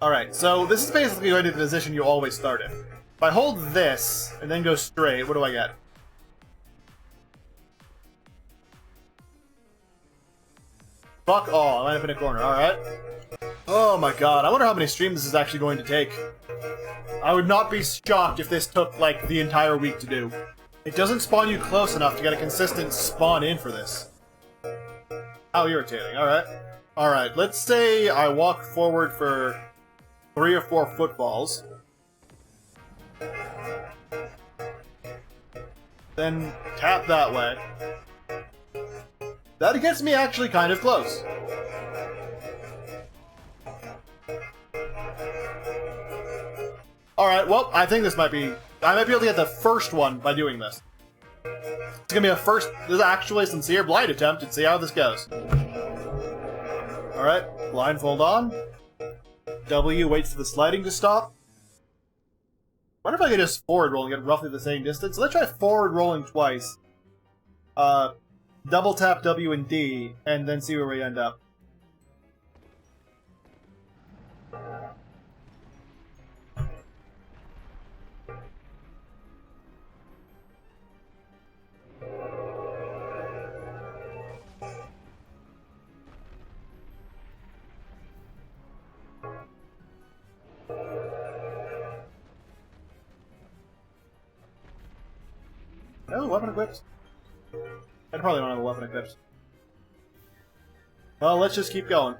Alright, so this is basically going to the position you always start in. If I hold this, and then go straight, what do I get? Fuck all, I end up in a corner, alright. Oh my god, I wonder how many streams this is actually going to take. I would not be shocked if this took, like, the entire week to do. It doesn't spawn you close enough to get a consistent spawn in for this. How irritating, alright. Alright, let's say I walk forward for 3 or 4 footballs. Then tap that way. That gets me actually kind of close. Alright, well, I think this might be... I might be able to get the first one by doing this. It's gonna be a first... This is actually a sincere blind attempt, and see how this goes. Alright, blindfold on. W waits for the sliding to stop. Wonder if I could just forward roll and get roughly the same distance. Let's try forward rolling twice. Double tap W and D, and then see where we end up. No weapon equipped. I probably don't have a weapon equipped. Well, let's just keep going.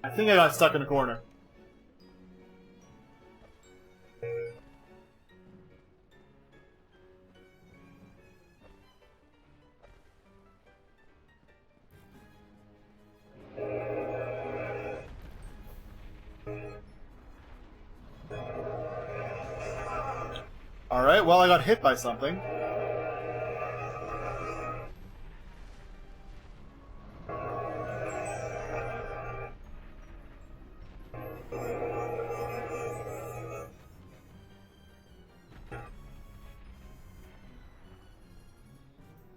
I think I got stuck in a corner. Alright, well I got hit by something.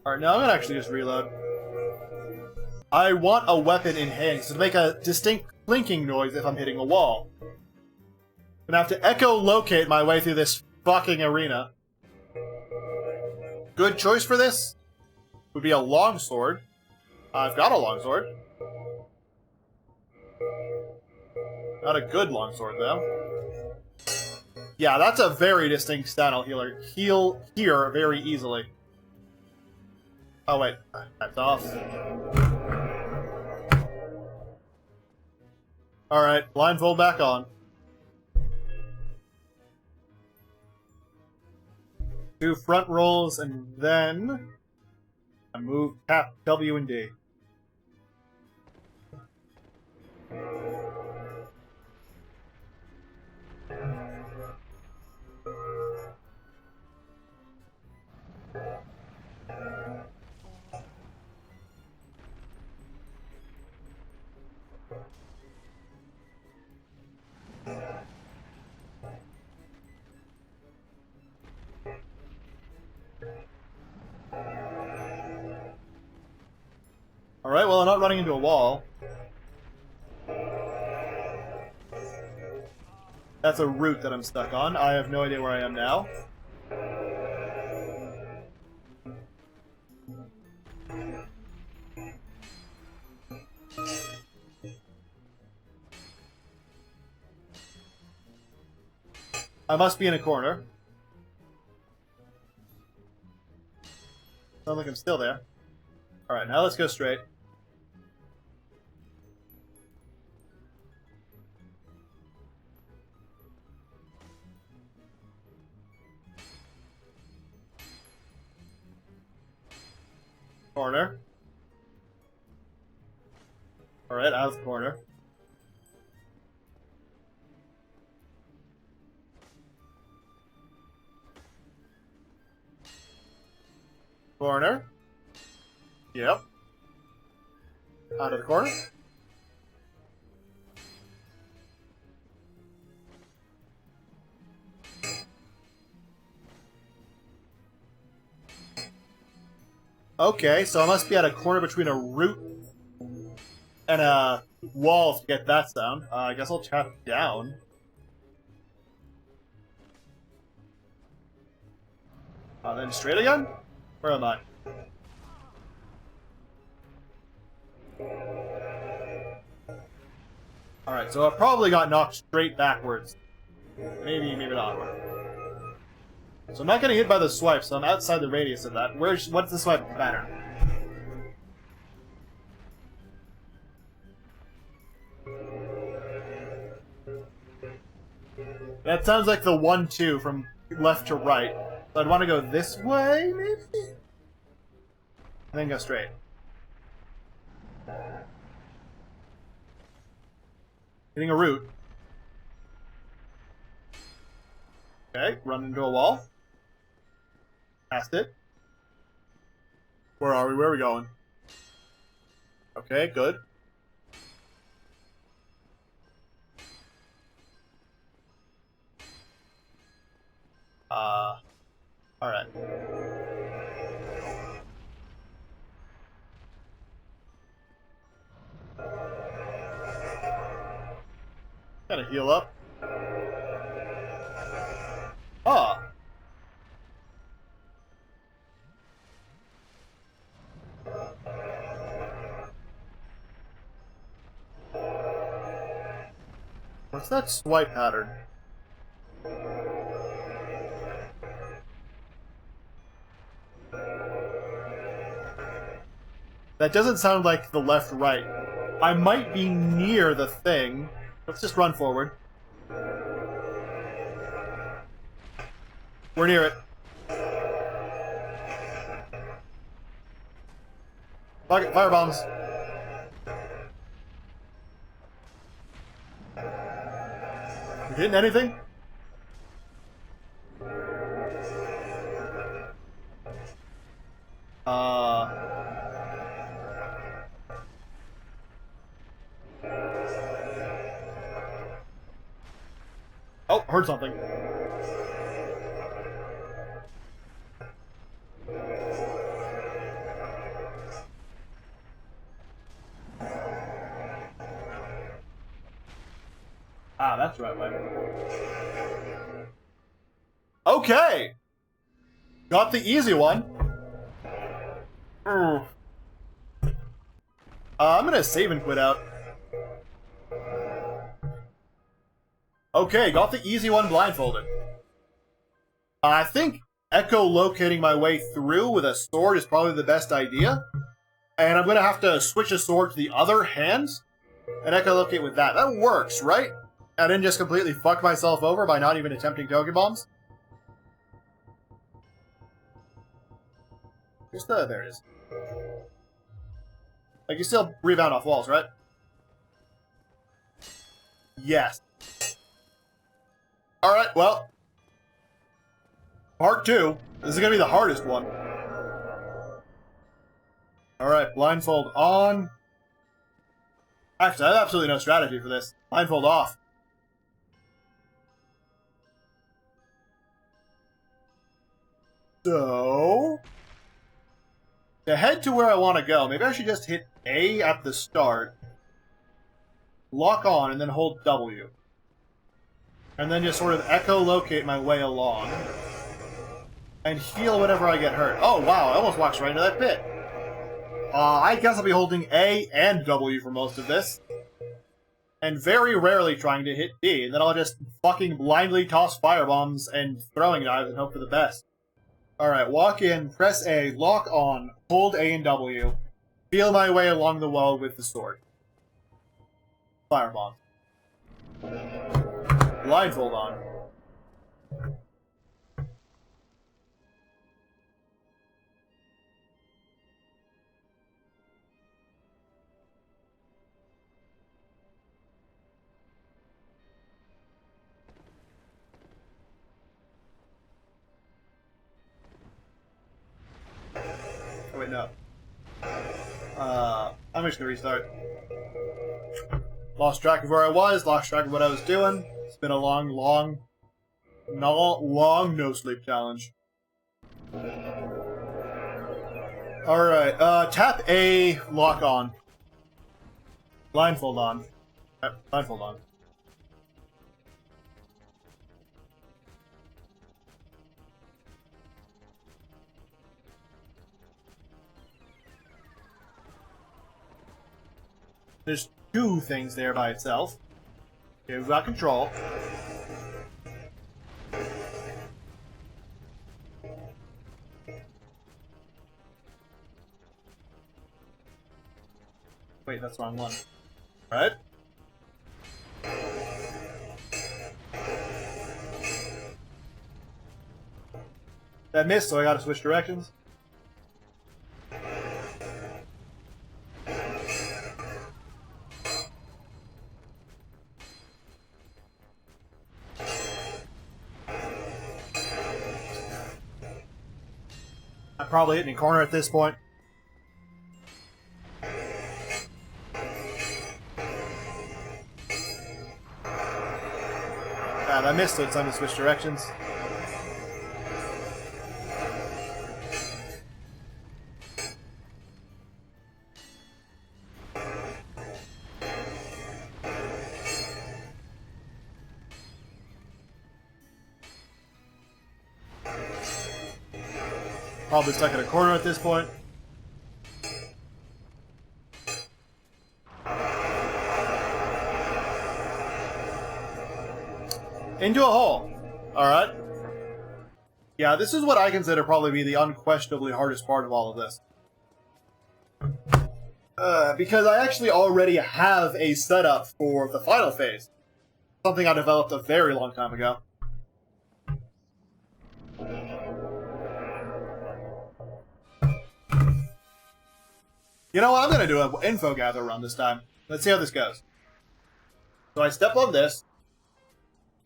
Alright, now I'm gonna actually just reload. I want a weapon in hand to make a distinct clinking noise if I'm hitting a wall. I'm gonna have to echolocate my way through this fucking arena. Good choice for this would be a longsword. I've got a longsword. Not a good longsword, though. Yeah, that's a very distinct style. I'll heal here very easily. Oh, wait. That's off. Alright, blindfold back on. Do front rolls, and then I move tap W and D. Alright, well I'm not running into a wall. That's a route that I'm stuck on. I have no idea where I am now. I must be in a corner. Sounds like I'm still there. Alright, now let's go straight. Corner. Alright, out of the corner. Corner. Yep. Out of the corner. Okay, so I must be at a corner between a root and a wall to get that sound. I guess I'll tap down. Then straight again? Where am I? Alright, so I probably got knocked straight backwards. Maybe not. So I'm not getting hit by the swipe, so I'm outside the radius of that. What's the swipe pattern? That sounds like the 1-2 from left to right. So I'd want to go this way, maybe? And then go straight. Hitting a root. Okay, run into a wall. Past it. Where are we? Where are we going? Okay, good. Alright. Gotta heal up. Ah! What's that swipe pattern? That doesn't sound like the left-right. I might be near the thing. Let's just run forward. We're near it. Fire bombs. You hitting anything? Oh, heard something. Ah, that's the right way. Okay! Got the easy one. I'm gonna save and quit out. Okay, got the easy one blindfolded. I think echolocating my way through with a sword is probably the best idea. And I'm gonna have to switch a sword to the other hand and echolocate with that. That works, right? I didn't just completely fuck myself over by not even attempting token bombs. There it is. Like, you still rebound off walls, right? Yes. Alright, well. Part 2. This is gonna be the hardest one. Alright, blindfold on. Actually, I have absolutely no strategy for this. Blindfold off. So, to head to where I want to go, maybe I should just hit A at the start, lock on, and then hold W. And then just sort of echolocate my way along, and heal whenever I get hurt. Oh wow, I almost walked right into that pit. I guess I'll be holding A and W for most of this. And very rarely trying to hit B, and then I'll just fucking blindly toss firebombs and throwing knives and hope for the best. Alright, walk in, press A, lock on, hold A and W, feel my way along the wall with the sword. Firebomb. Blindfold on. Oh, wait, no. I'm just gonna restart. Lost track of where I was, lost track of what I was doing. It's been a long no sleep challenge. Alright, tap A, lock on. Blindfold on. Blindfold on. There's two things there by itself. Okay, we've got control. Wait, that's the wrong one. Right? That missed, so I gotta switch directions. I'm probably hitting a corner at this point. God, I missed it. It's time to switch directions. Probably stuck in a corner at this point. Into a hole. Alright. Yeah, this is what I consider probably be the unquestionably hardest part of all of this. Because I actually already have a setup for the final phase. Something I developed a very long time ago. You know what? I'm going to do an info gather run this time. Let's see how this goes. So I step on this.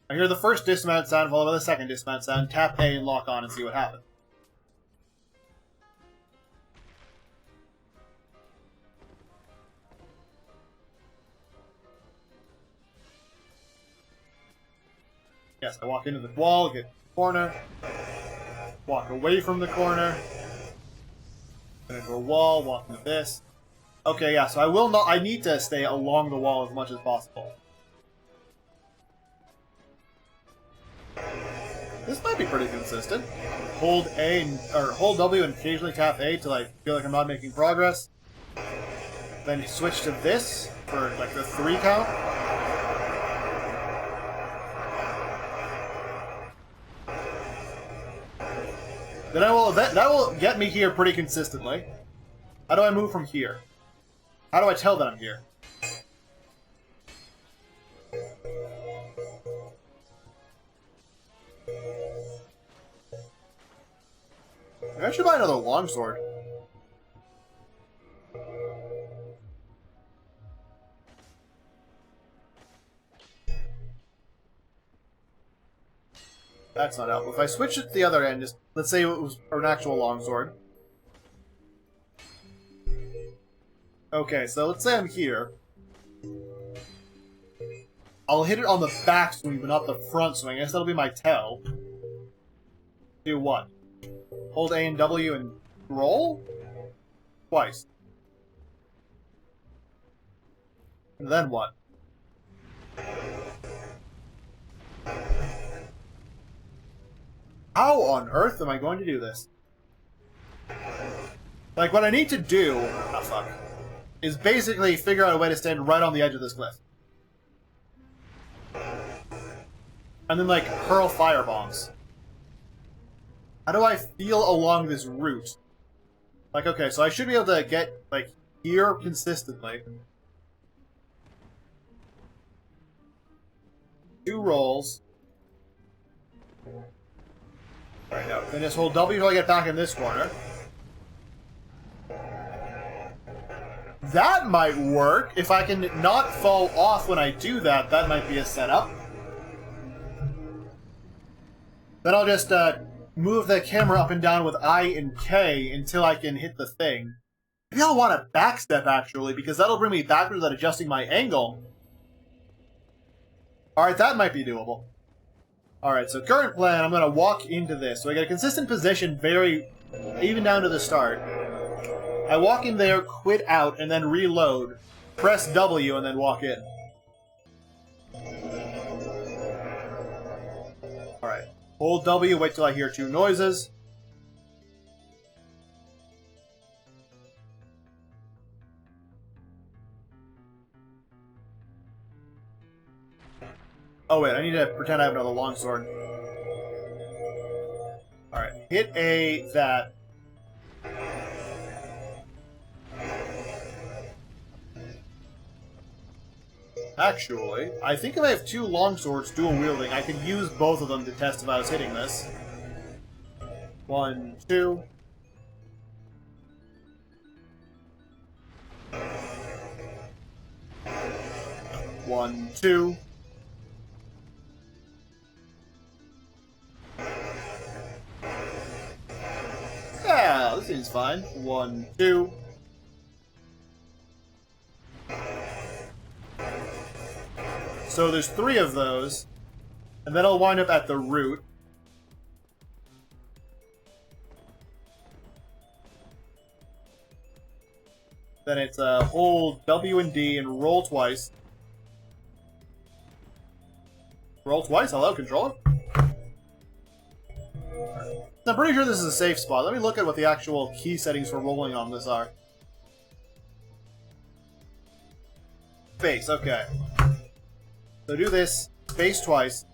I hear the first dismount sound followed by the second dismount sound. Tap A and lock on and see what happens. Yes, I walk into the wall, get to the corner. Walk away from the corner. Into a wall, walk into this. Okay, yeah, so I will not. I need to stay along the wall as much as possible. This might be pretty consistent. Hold A or hold W and occasionally tap A till I feel like I'm not making progress. Then switch to this for like the 3 count. Then that will get me here pretty consistently. How do I move from here? How do I tell that I'm here? I should buy another longsword. That's not helpful. If I switch it to the other end, just let's say it was an actual longsword. Okay, so let's say I'm here. I'll hit it on the back swing, but not the front swing. I guess that'll be my tell. Do what? Hold A and W and roll? Twice. And then what? How on earth am I going to do this? Like, what I need to do... Oh, fuck. Is basically figure out a way to stand right on the edge of this cliff. And then, like, hurl fire bombs. How do I feel along this route? Like, okay, so I should be able to get, like, here consistently. 2 rolls. Right now. Then just hold W until I get back in this corner. That might work. If I can not fall off when I do that, that might be a setup. Then I'll just move the camera up and down with I and K until I can hit the thing. Maybe I'll want a backstep, actually, because that'll bring me backwards without adjusting my angle. Alright, that might be doable. Alright, so current plan, I'm going to walk into this. So I get a consistent position, even down to the start. I walk in there, quit out, and then reload. Press W and then walk in. Alright. Hold W, wait till I hear 2 noises. Oh wait, I need to pretend I have another longsword. Alright, hit A, that. Actually, I think if I have 2 longswords dual wielding, I could use both of them to test if I was hitting this. 1, 2. One, two. Yeah, this seems fine. 1, 2. So there's 3 of those, and then I'll wind up at the root. Then it's hold W and D and roll twice. Roll twice? Hello, controller? I'm pretty sure this is a safe spot. Let me look at what the actual key settings for rolling on this are. Space, okay. So do this, space twice.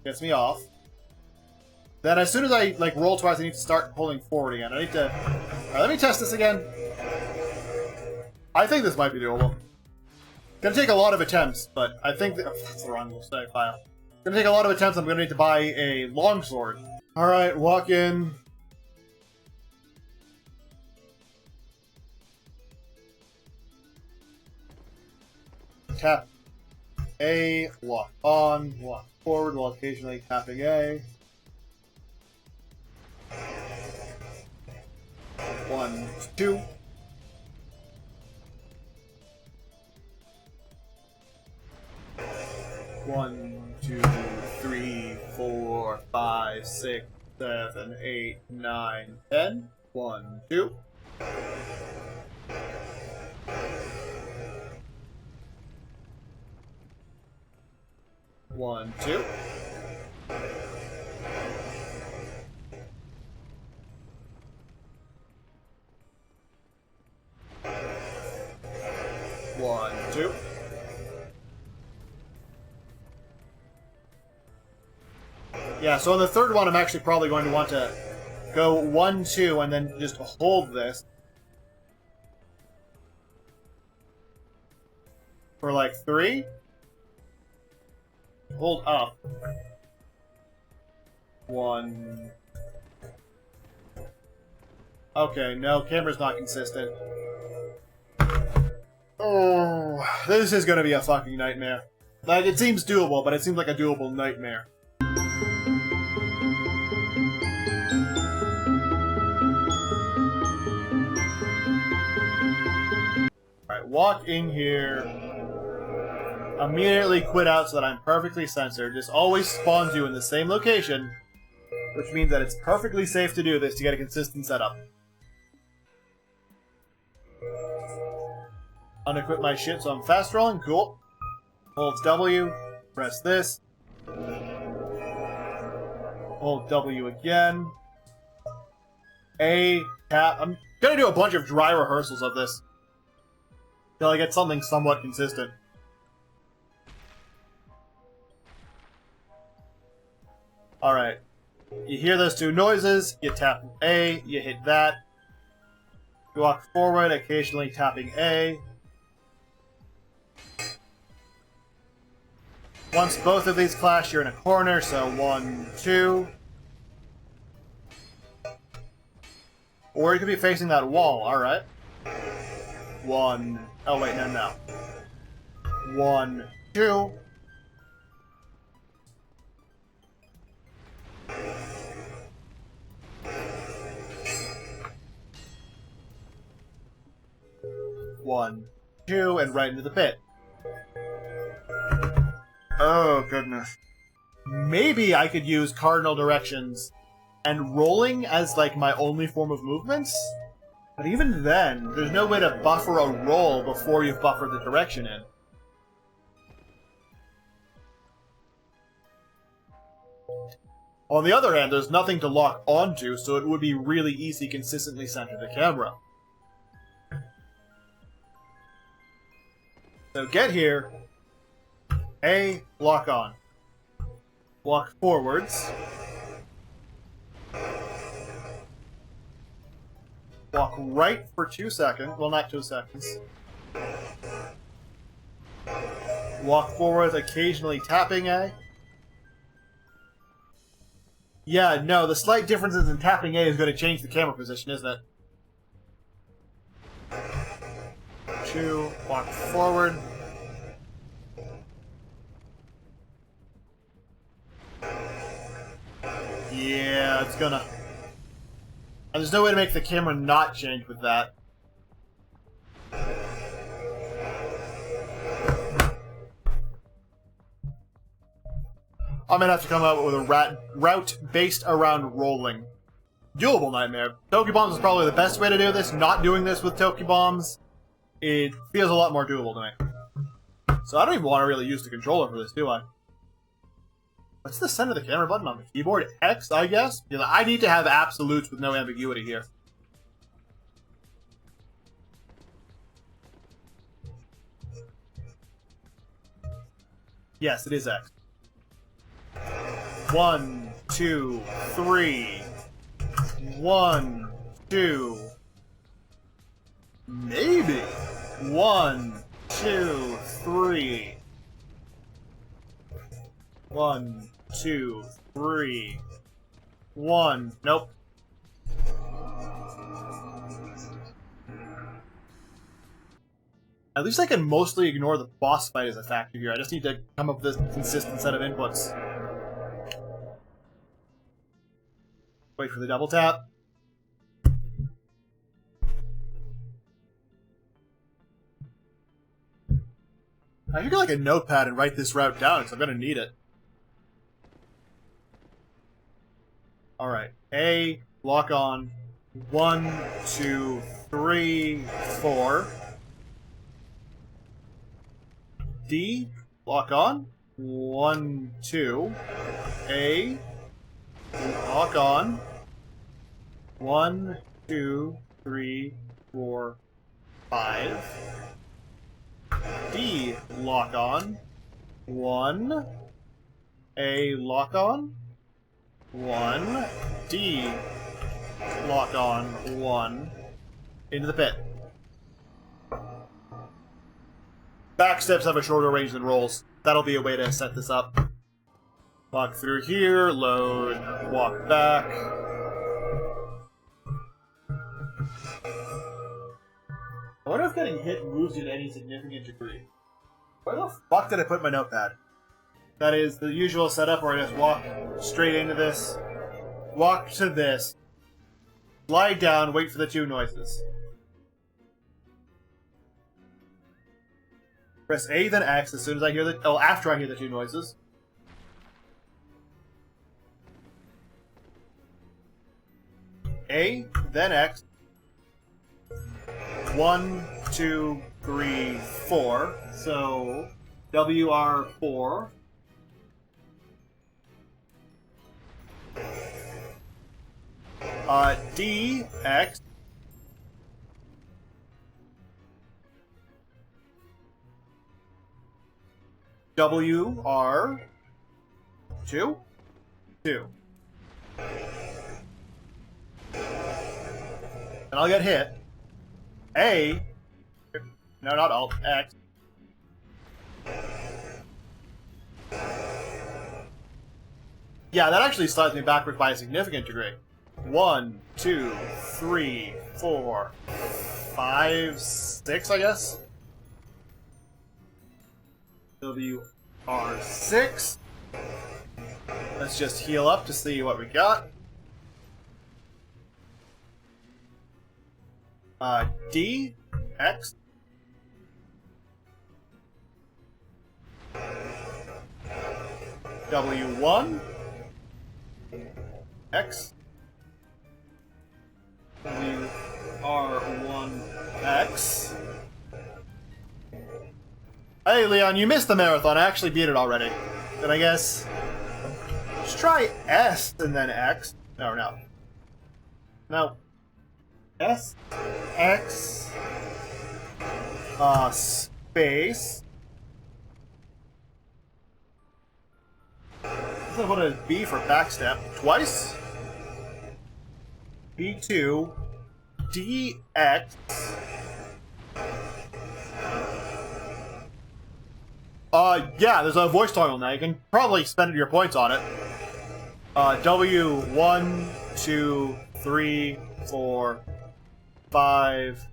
Gets me off. Then as soon as I roll twice, I need to start pulling forward again. I need to... Alright, let me test this again. I think this might be doable. Gonna take a lot of attempts, but I think that... Oh, that's the wrong save file. Gonna take a lot of attempts, I'm gonna need to buy a longsword. Alright, walk in. Tap A, walk on, walk forward while occasionally tapping A. 1, 2. One, 2, 3, 4, 5, 6, 7, 8, 9, 10. 1, 2. 1, 2. 1, 2. Yeah, so on the third one, I'm actually probably going to want to go 1, 2, and then just hold this for like 3. Hold up. 1. Okay, no, camera's not consistent. Oh, this is gonna be a fucking nightmare. Like, it seems doable, but it seems like a doable nightmare. Alright, walk in here. Immediately quit out so that I'm perfectly censored. Just always spawns you in the same location, which means that it's perfectly safe to do this to get a consistent setup. Unequip my shit so I'm fast rolling. Cool. Hold W. Press this. Hold W again. A. Tap. I'm gonna do a bunch of dry rehearsals of this till I get something somewhat consistent. Alright. You hear those 2 noises, you tap A, you hit that. You walk forward, occasionally tapping A. Once both of these clash, you're in a corner, so 1, 2. Or you could be facing that wall, alright. 1. Oh, wait, no. 1, 2. 1, 2, and right into the pit. Oh, goodness. Maybe I could use cardinal directions and rolling as, like, my only form of movements. But even then, there's no way to buffer a roll before you've buffered the direction in. On the other hand, there's nothing to lock onto, so it would be really easy to consistently center the camera. So get here, A, lock on. Walk forwards. Walk right for 2 seconds. Well, not 2 seconds. Walk forward, occasionally tapping A. Yeah, no, the slight differences in tapping A is going to change the camera position, isn't it? 2, walk forward. Yeah, it's gonna... And there's no way to make the camera not change with that. I'm gonna have to come up with a route based around rolling. Doable nightmare. Toki bombs is probably the best way to do this. Not doing this with Toki bombs, it feels a lot more doable to me. So I don't even want to really use the controller for this, do I? What's the center of the camera button on the keyboard? X, I guess? Because I need to have absolutes with no ambiguity here. Yes, it is X. 1, 2, 3. 1, 2. Maybe. 1, 2, 3. 1, 2, 3. 1. Nope. At least I can mostly ignore the boss fight as a factor here. I just need to come up with a consistent set of inputs. Wait for the double tap. I should get like a notepad and write this route down because I'm going to need it. Alright. A, lock on. 1, 2, 3, 4. D, lock on. 1, 2. A, lock on. 1, 2, 3, 4, 5. D, lock on. 1. A, lock on. 1. D, lock on. 1. Into the pit. Backsteps have a shorter range than rolls. That'll be a way to set this up. Walk through here, load, walk back. I wonder if getting hit moves you to any significant degree. Where the fuck did I put my notepad? That is the usual setup where I just walk straight into this, walk to this, slide down, wait for the 2 noises. Press A, then X as soon as I hear the... Oh, after I hear the 2 noises. A, then X. 1, 2, 3, 4. So, WR4. D, X. WR2. 2. And I'll get hit. A. No, not Alt. X. Yeah, that actually slides me backwards by a significant degree. 1, 2, 3, 4, 5, 6, I guess. WR6. Let's just heal up to see what we got. D, X. W1. X. Hey, Leon, you missed the marathon. I actually beat it already. Then I guess... Let's try S and then X. No. No. S, X, space. What is B for backstep? Twice? B2, DX. Yeah, there's a voice toggle now. You can probably spend your points on it. W, 1, 2, 3, 4, 5,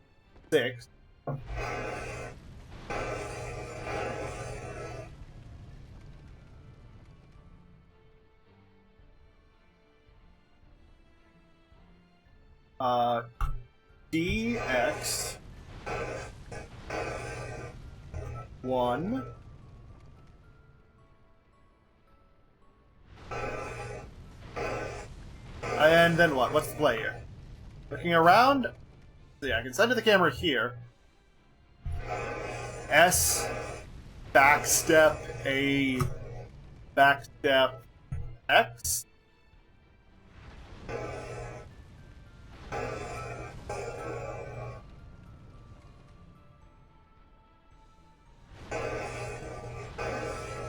6. DX 1. And then what? What's the play here? Looking around? So yeah, I can send to the camera here. S, backstep, A, backstep, X.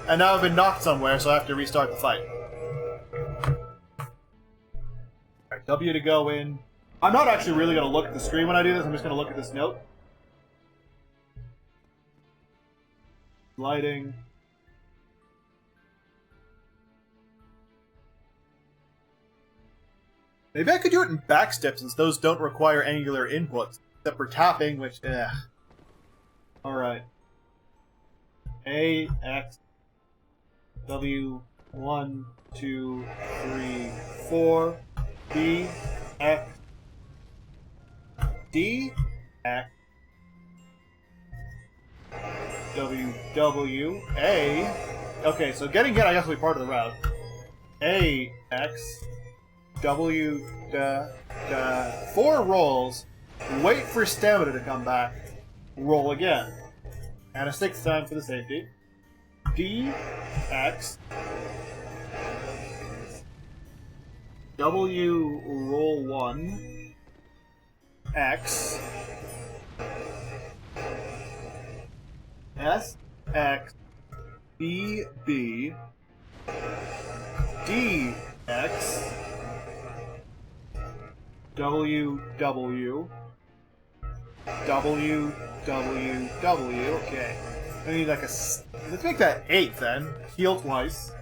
And now I've been knocked somewhere, so I have to restart the fight. Alright, W to go in. I'm not actually really going to look at the screen when I do this, I'm just going to look at this note. Lighting. Maybe I could do it in backstep since those don't require angular inputs, except for tapping, which, Alright. A, X, W, 1, 2, 3, 4, B, X, D, X, W, W, A. Okay, so getting it, I guess, will be part of the route. A, X, W, 4 rolls, wait for stamina to come back, roll again. And a 6th time for the safety. D, X, W, roll 1, X, S, X, B, B, D, X, W, W, W, W, W, okay. I need like a... Let's make that 8 then. Heal twice.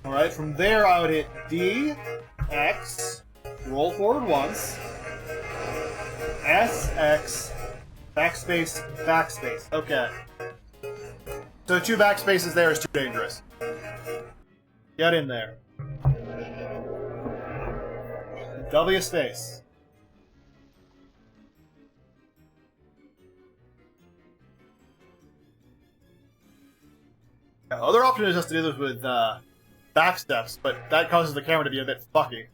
Alright, from there I would hit D, X, roll forward once, S, X, backspace, backspace. Okay. So 2 backspaces there is too dangerous. Get in there. W space. The other option is just to do this with backsteps, but that causes the camera to be a bit fucky.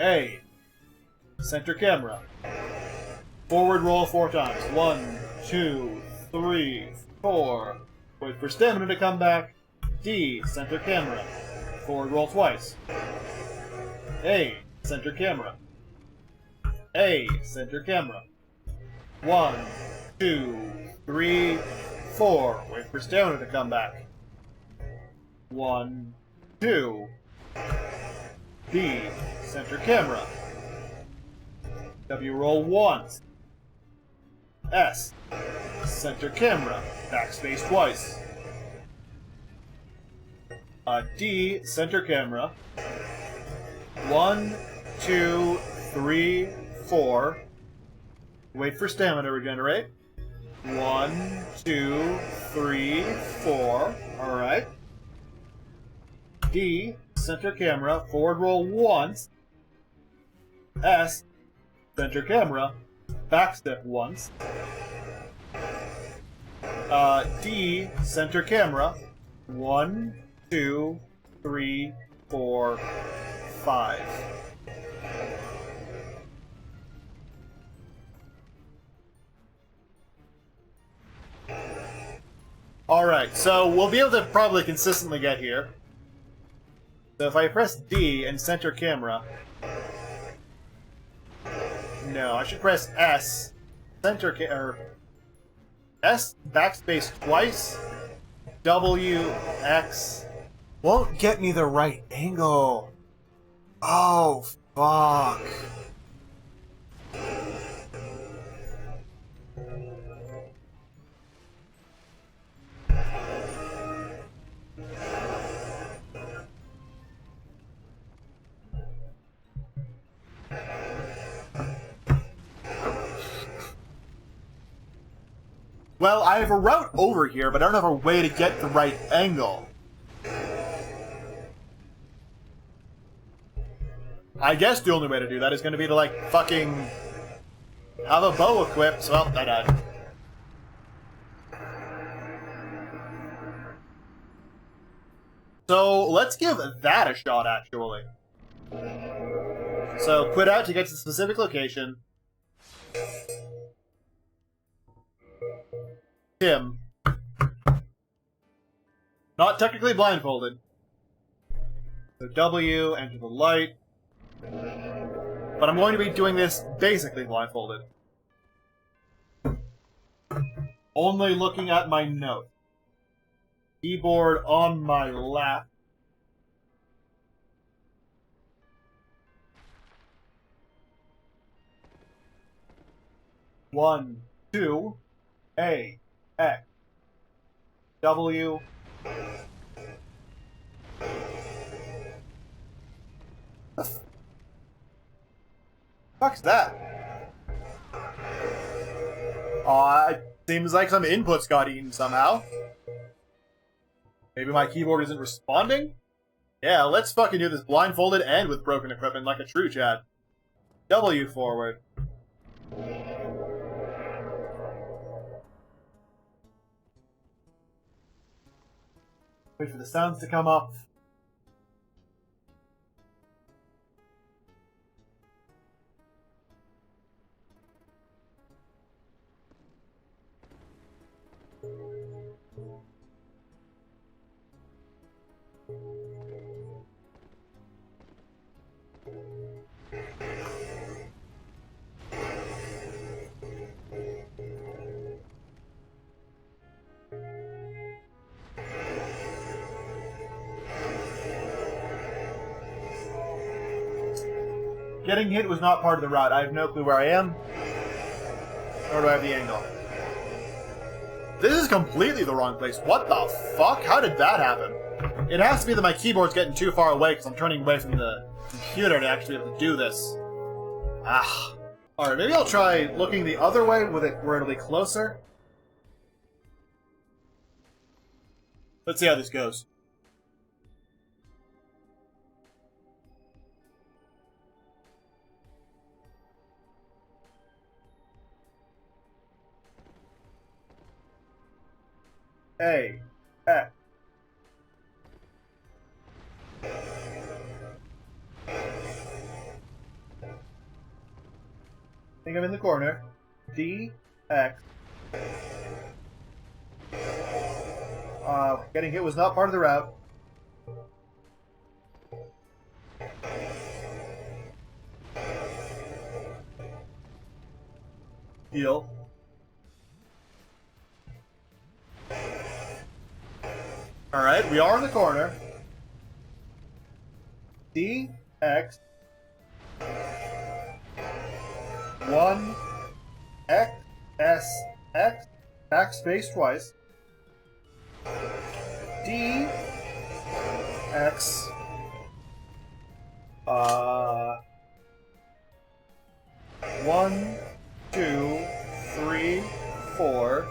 A. Center camera. Forward roll 4 times. 1, 2, 3, 4. Wait for stamina to come back. D. Center camera. Forward roll twice. A. Center camera. A. Center camera. 1, 2, 3, 4. Wait for stamina to come back. 1, 2. B. Center camera. W roll once. S. Center camera. Backspace twice. D. Center camera. 1, 2, 3, 4. Wait for stamina to regenerate. 1, 2, 3, 4. Alright. D. Center camera. Forward roll once. S. Center camera. Backstep once. D, center camera. 1, 2, 3, 4, 5. Alright, so we'll be able to probably consistently get here. So if I press D and center camera... No, I should press S, center or S, backspace twice, W, X. Won't get me the right angle. Oh, fuck. Well, I have a route over here, but I don't have a way to get the right angle. I guess the only way to do that is going to be to, like, fucking have a bow equipped. Well, I died. So, let's give that a shot, actually. So, quit out to get to the specific location. Him. Not technically blindfolded. So W, enter the light. But I'm going to be doing this basically blindfolded. Only looking at my note. Keyboard on my lap. One, two, A, X, W. Fuck's that? Aw, it seems like some inputs got eaten somehow. Maybe my keyboard isn't responding? Yeah, let's fucking do this blindfolded and with broken equipment like a true Chad. W forward. Wait for the sounds to come up. Getting hit was not part of the route. I have no clue where I am. Nor do I have the angle. This is completely the wrong place. What the fuck? How did that happen? It has to be that my keyboard's getting too far away because I'm turning away from the computer to actually be able to do this. Ah. Alright, maybe I'll try looking the other way with it where it'll be closer. Let's see how this goes. A, X. I think I'm in the corner. D, X. Getting hit was not part of the route. Heal. Alright, we are in the corner. D, X. 1, X, S, X, backspace twice. D, X. 1, 2, 3, 4.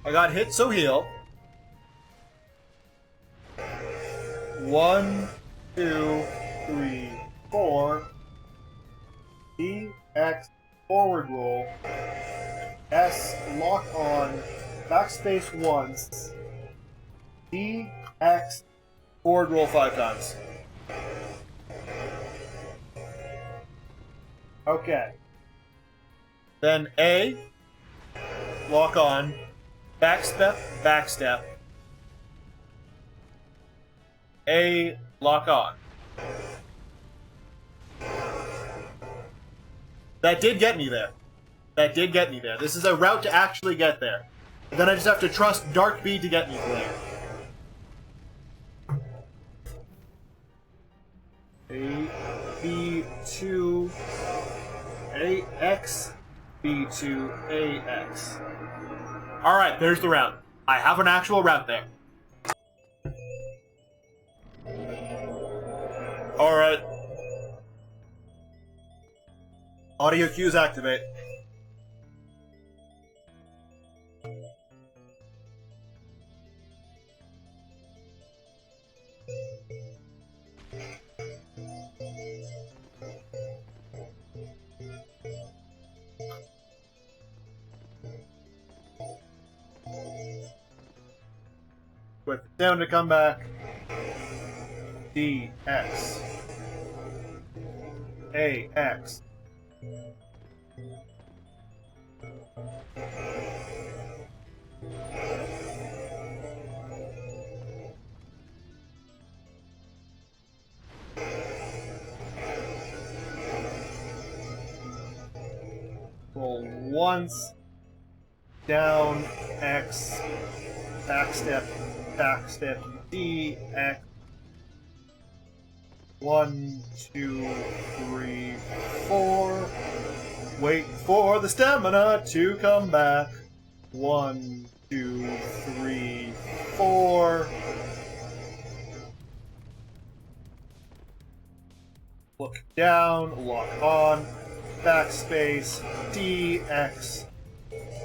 I got hit, so heal. 1, 2, 3, 4. D, X, forward roll. S, lock on. backspace once. D, X, forward roll 5 times. Okay. Then A, lock on, backstep, backstep. A, lock on. That did get me there. That did get me there. This is a route to actually get there. And then I just have to trust Dark B to get me there. A, B, 2, A, X, B, 2, A, X. Alright, there's the route. I have an actual route there. Alright. Audio cues activate. With down to come back. D, X. A, X. Roll once. Down, X. Backstep, backstep, D, X. 1, 2, 3, 4. Wait for the stamina to come back. 1, 2, 3, 4. Look down, lock on, backspace, D, X.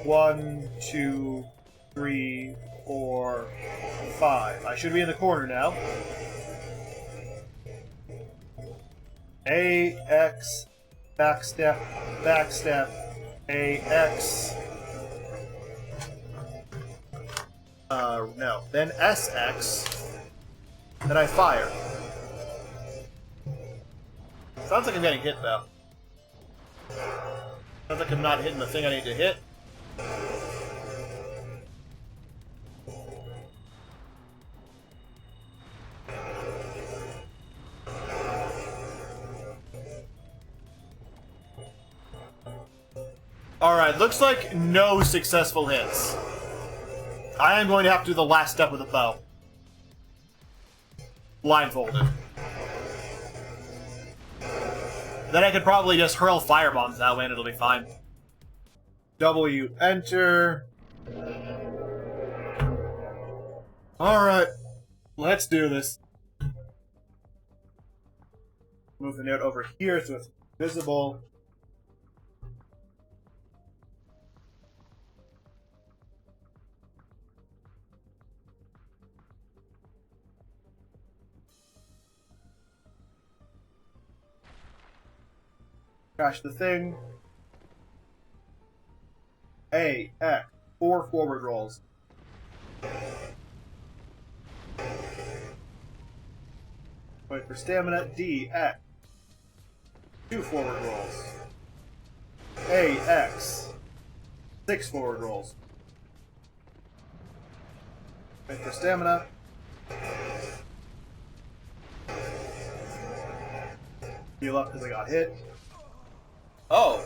1, 2, 3, 4, 5. I should be in the corner now. A, X, backstep, backstep, A, X. No. Then SX. Then I fire. Sounds like I'm getting hit, though. Sounds like I'm not hitting the thing I need to hit. Alright, looks like no successful hits. I am going to have to do the last step with a bow. Blindfolded. Then I could probably just hurl firebombs that way and it'll be fine. W, enter. Alright, let's do this. Move the note over here so it's visible. Crash the thing. A, X, 4 forward rolls. Wait for stamina. D, X, 2 forward rolls. A, X, 6 forward rolls. Wait for stamina. Heal up because I got hit. Oh.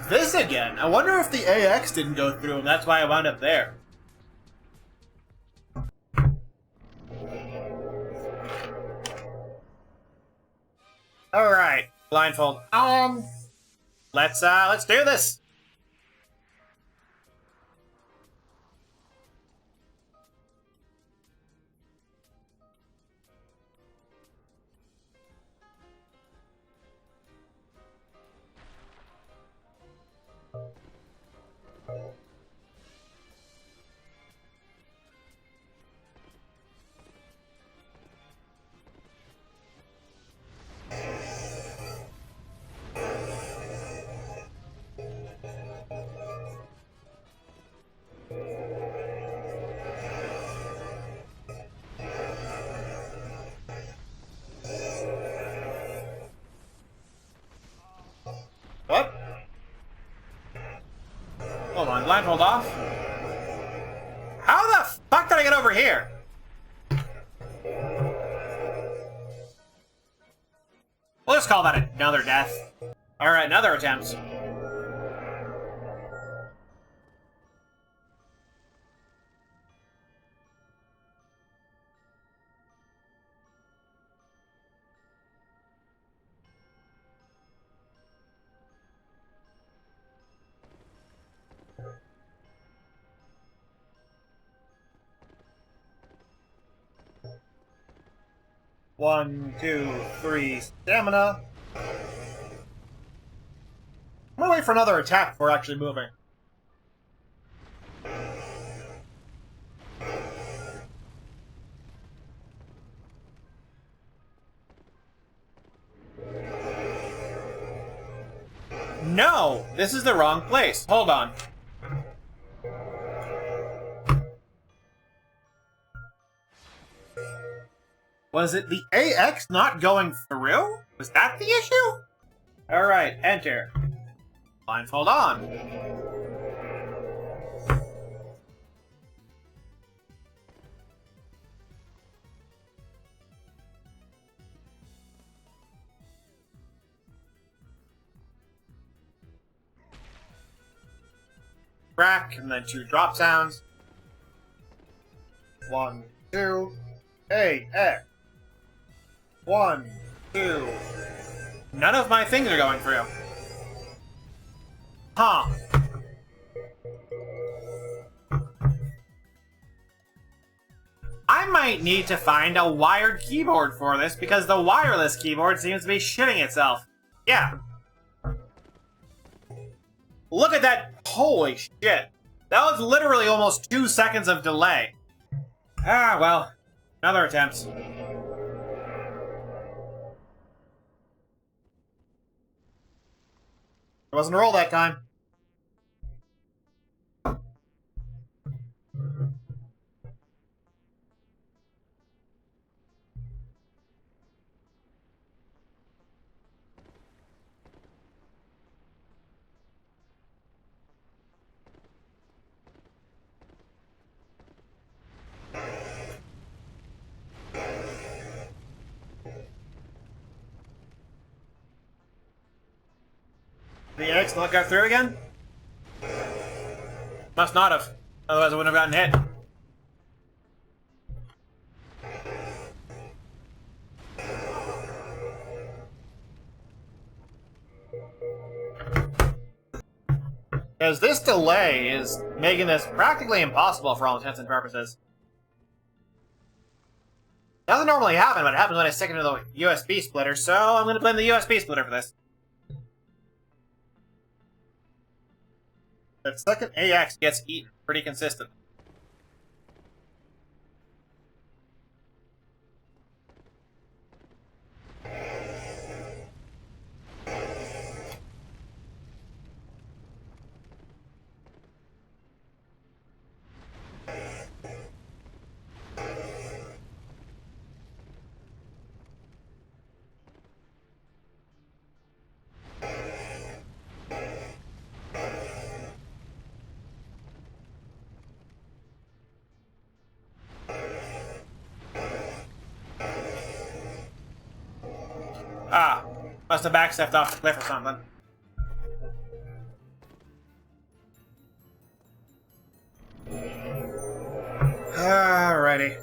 This again. I wonder if the AX didn't go through and that's why I wound up there. Alright. Blindfold on. Let's do this. Hold on, blindfold off. How the fuck did I get over here? We'll just call that another death. Alright, another attempt. One, two, three, stamina. I'm gonna wait for another attack before actually moving. No! This is the wrong place. Hold on. Was it the AX not going through? Was that the issue? Alright, enter. Blindfold on. Crack, and then 2 drop sounds. 1, 2, AX. 1, 2. None of my things are going through. Huh. I might need to find a wired keyboard for this because the wireless keyboard seems to be shitting itself. Yeah. Look at that. Holy shit. That was literally almost 2 seconds of delay. Ah, well. Another attempt. It wasn't a roll that time. The X not go through again? Must not have. Otherwise I wouldn't have gotten hit. Because this delay is making this practically impossible for all intents and purposes. Doesn't normally happen, but it happens when I stick it into the USB splitter, so I'm going to blame the USB splitter for this. That second AX gets eaten pretty consistent. Ah, must have backstepped off the cliff or something. Alrighty.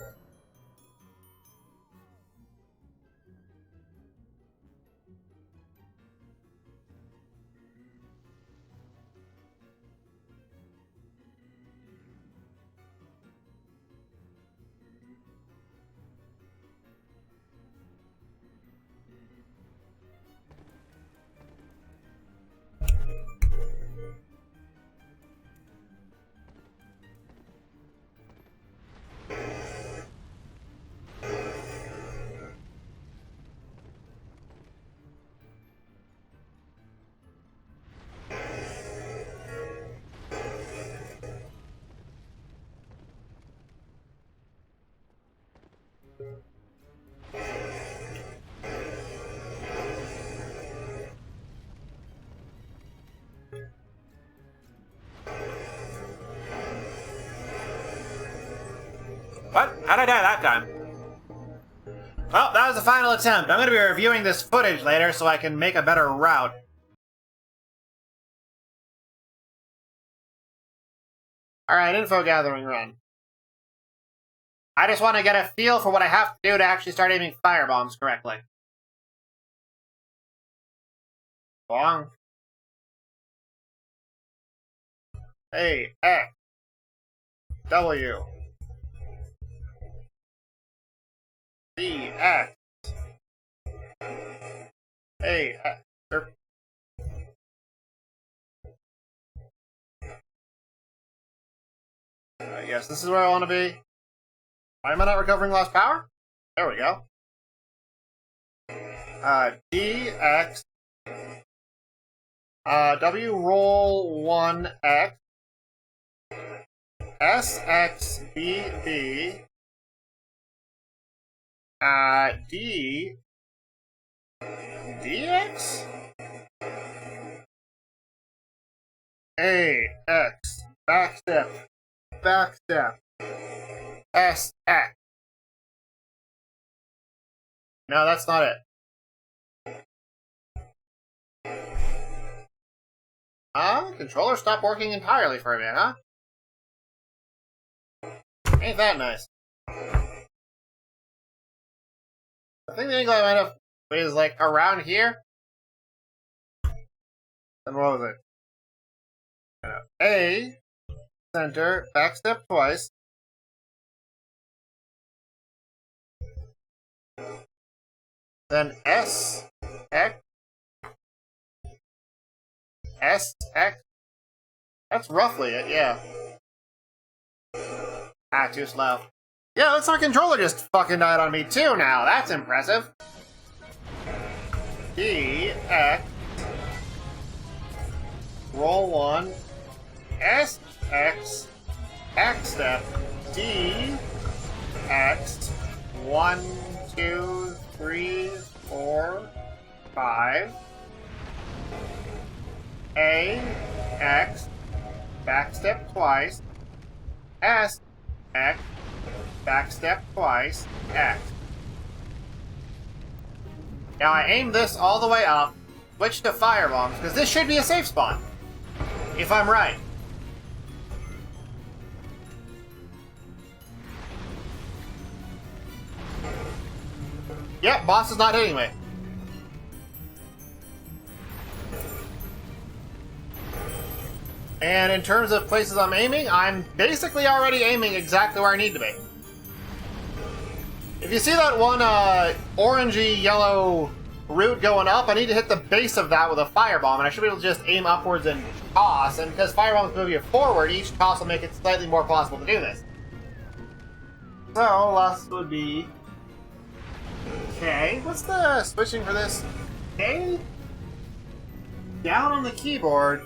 How'd I die that time? Well, that was the final attempt. I'm going to be reviewing this footage later so I can make a better route. Alright, info gathering run. I just want to get a feel for what I have to do to actually start aiming firebombs correctly. Long. A, X, W, B, X, A, X, yes, this is where I want to be. Why am I not recovering lost power? There we go. D, X, W, roll 1, X, S, X, B, B, D, DX, A, X, backstep, backstep, S, X. No, that's not it. Controller stopped working entirely for a minute, huh? Ain't that nice. I think the angle I might have is like around here. Then what was it? A, center, backstep twice. Then S, X, S, X. That's roughly it, yeah. Ah, too slow. Yeah, looks like my controller just fucking died on me too now. That's impressive. D, X, roll 1, S, X, backstep, D, X, 1, 2, 3, 4, 5, A, X, backstep twice, S, X, backstep twice, X. Now I aim this all the way up, switch to firebombs, because this should be a safe spot. If I'm right. Yep, boss is not hitting me. And in terms of places I'm aiming, I'm basically already aiming exactly where I need to be. If you see that one orangey yellow root going up, I need to hit the base of that with a firebomb, and I should be able to just aim upwards and toss, and because firebombs move you forward, each toss will make it slightly more possible to do this. So, last would be K. What's the switching for this? K? Down on the keyboard,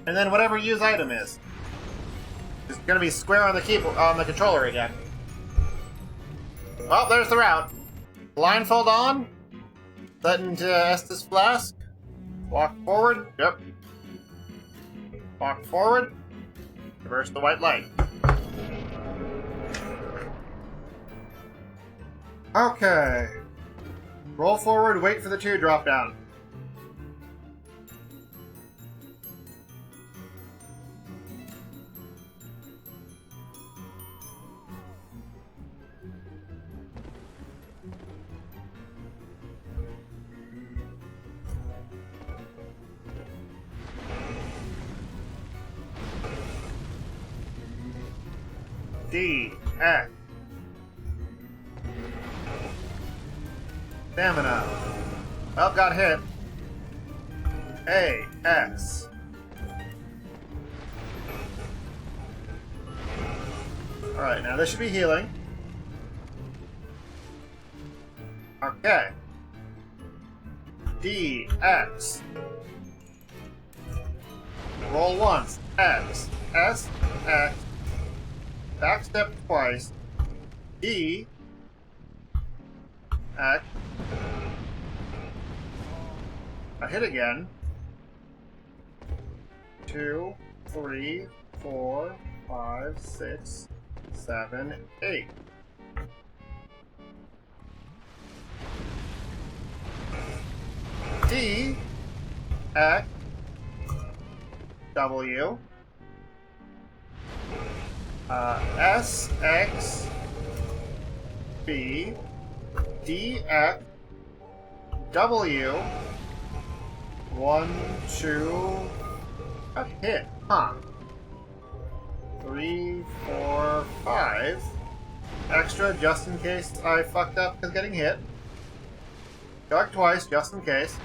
and then whatever use item is. It's gonna be square on the keyboard on the controller again. Well, there's the route. Blindfold on. Set into Estus Flask. Walk forward. Yep. Walk forward. Reverse the white light. Okay. Roll forward, wait for the 2 drop down. D, X. Stamina. Well, got hit. A, X. Alright, now this should be healing. Okay. D, X. Roll once. X. S, X. Backstep twice. D, X. I hit again. 2, 3, 4, 5, 6, 7, 8. D, X, W, S, X, B, D, X, W, 1, 2, a hit, huh? 3, 4, 5. Extra just in case I fucked up because getting hit. Dark twice just in case.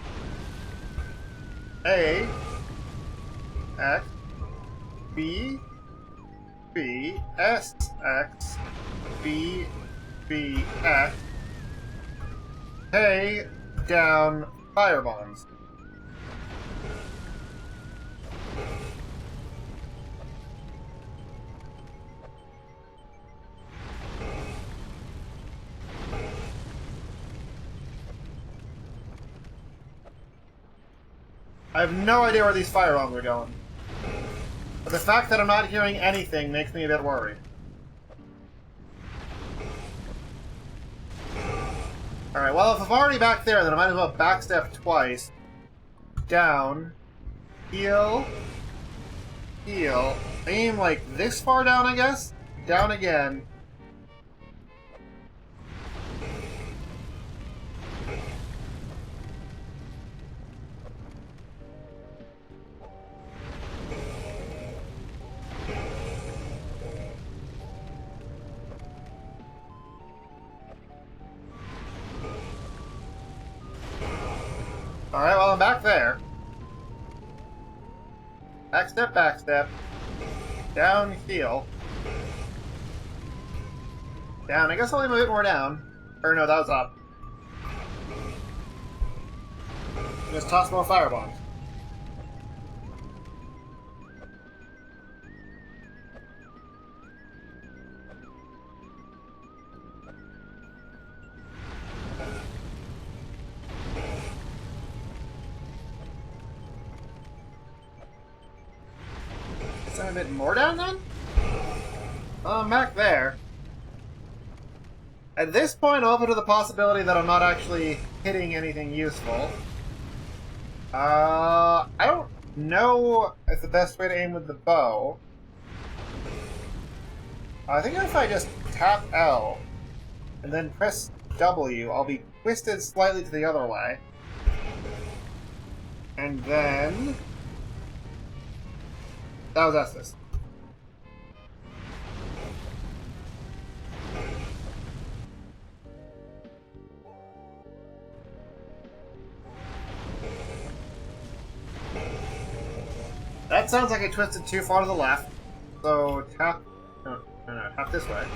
A, X, B, B, S, X, B, B, X. Hey, down fire bombs. I have no idea where these fire bombs are going. But the fact that I'm not hearing anything makes me a bit worried. Alright, well, if I'm already back there, then I might as well backstep twice. Down. Heal. Heal. Aim, like, this far down, I guess? Down again. Alright, well, I'm back there. Backstep, backstep. Down, heal. Down. I guess I'll aim a bit more down. Or no, that was up. Just toss more fire bombs. Is there a bit more down then? Well, I'm back there. At this point, open to the possibility that I'm not actually hitting anything useful. I don't know if the best way to aim with the bow. I think if I just tap L and then press W, I'll be twisted slightly to the other way. And then... that was Estes. That sounds like I twisted too far to the left. So tap... no, tap this way.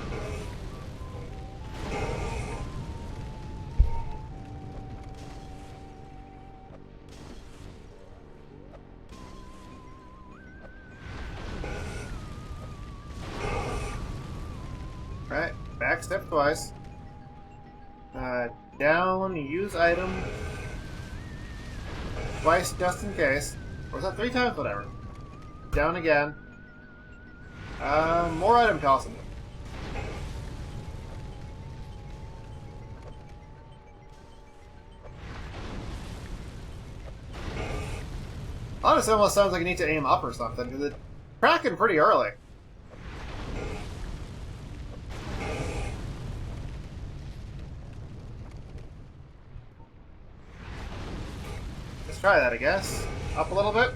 Right, backstep twice. Down, use item. Twice just in case. Or was that 3 times? Whatever. Down again. More item tossing. Honestly, it almost sounds like I need to aim up or something, because it's cracking pretty early. Let's try that, I guess. Up a little bit.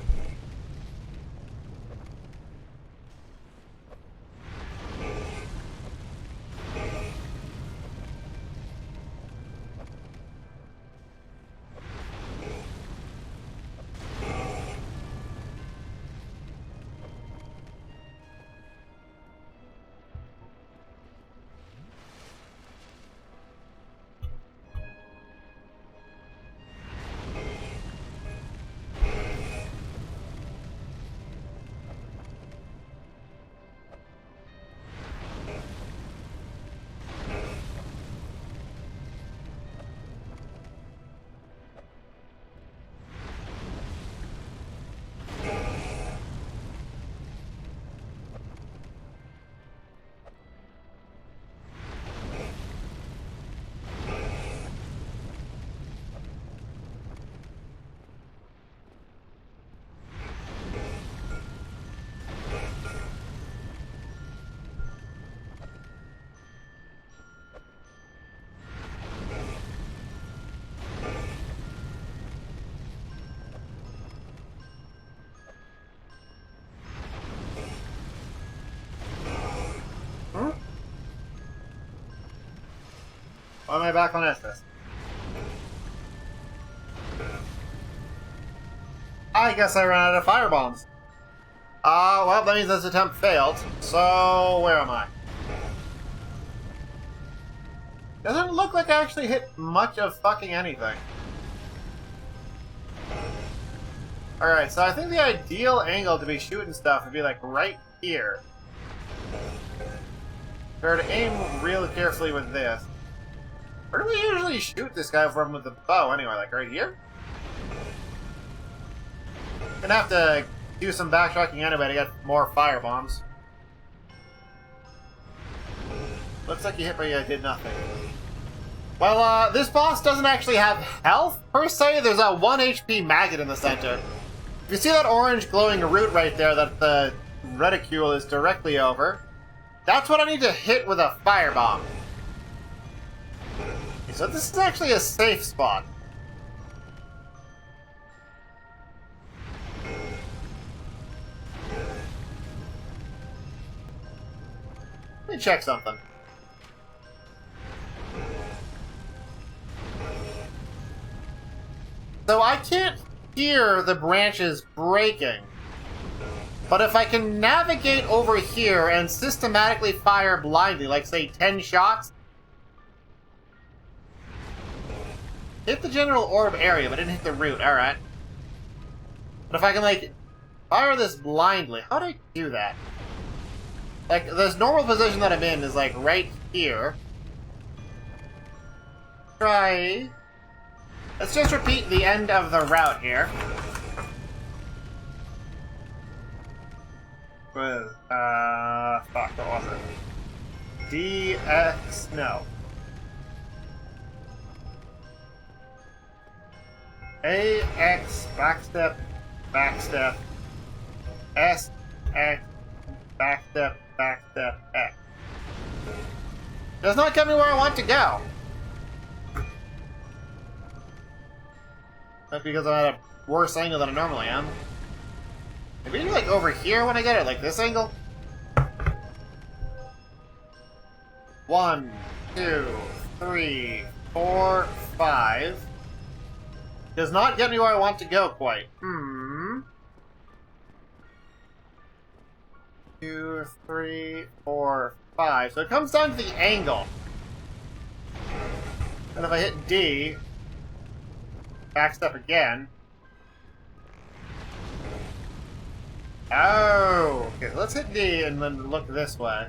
Why am I back on Estes? I guess I ran out of firebombs. Well, that means this attempt failed. So, where am I? Doesn't look like I actually hit much of fucking anything. Alright, so I think the ideal angle to be shooting stuff would be like right here. Try to aim real carefully with this. Where do we usually shoot this guy from with the bow anyway? Like right here? Gonna have to do some backtracking anyway to get more firebombs. Looks like you hit me, I did nothing. Well, this boss doesn't actually have health, per se. There's a 1 HP maggot in the center. If you see that orange glowing root right there that the reticule is directly over, that's what I need to hit with a firebomb. Okay, so this is actually a safe spot. Let me check something. So I can't hear the branches breaking. But if I can navigate over here and systematically fire blindly, like say 10 shots, hit the general orb area, but didn't hit the root, alright. But if I can, like, fire this blindly, how do I do that? Like, this normal position that I'm in is, like, right here. Try... Let's just repeat the end of the route here. With, fuck, what was it? DX, no. AX, backstep, backstep, SX, backstep, backstep, X. Does not get me where I want to go. That's because I'm at a worse angle than I normally am. Maybe like over here when I get it, like this angle? 1, 2, 3, 4, 5. Does not get me where I want to go quite. 2, 3, 4, 5. So it comes down to the angle. And if I hit D, backstep again. Oh, okay. Let's hit D and then look this way.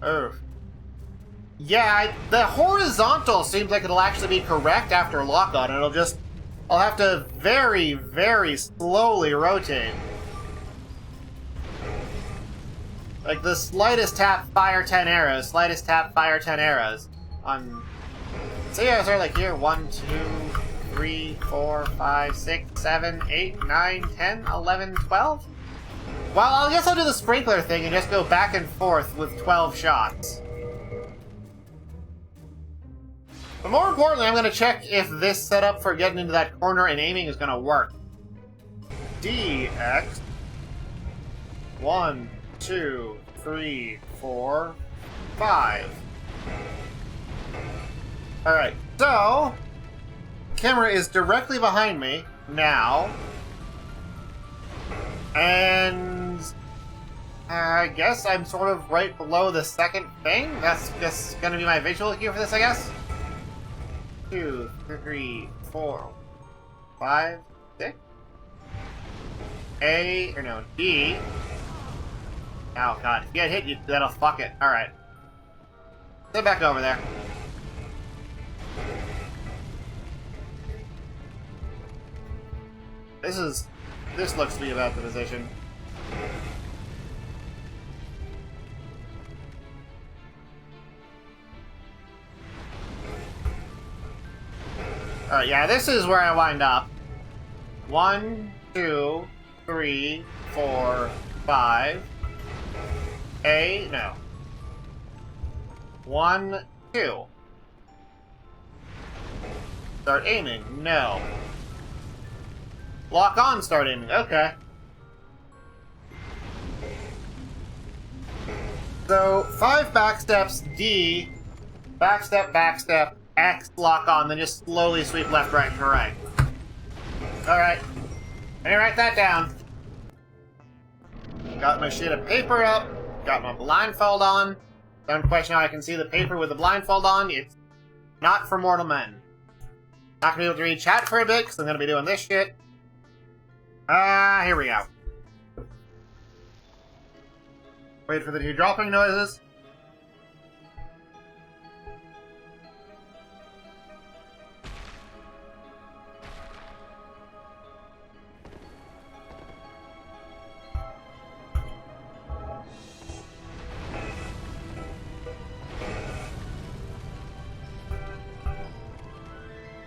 Oh. Yeah, the horizontal seems like it'll actually be correct after lock on. It'll just... I'll have to very, very slowly rotate. Like the slightest tap, fire 10 arrows. Slightest tap, fire 10 arrows. On... So yeah, so like here, 1, 2, 3, 4, 5, 6, 7, 8, 9, 10, 11, 12? Well, I guess I'll do the sprinkler thing and just go back and forth with 12 shots. But more importantly, I'm going to check if this setup for getting into that corner and aiming is going to work. DX. 1, 2, 3, 4, 5. Alright, so... Camera is directly behind me now. And... I guess I'm sort of right below the second thing. That's just going to be my visual cue for this, I guess. 2, 3, 4, 5, 6. A, or no, D. Oh god, if you get hit, that'll fuck it. Alright. Sit back over there. This looks to be about the position. Alright, yeah, this is where I wind up. 1, 2, 3, 4, 5. A, no. 1, 2. Start aiming, no. Lock on, start aiming, okay. So, 5 backsteps, D, backstep, backstep, X, lock on, then just slowly sweep left, right, and right. Alright. Let me write that down. Got my sheet of paper up, got my blindfold on. Don't question how I can see the paper with the blindfold on. It's not for mortal men. Not gonna be able to read chat for a bit, because I'm gonna be doing this shit. Here we go. Wait for the two dropping noises.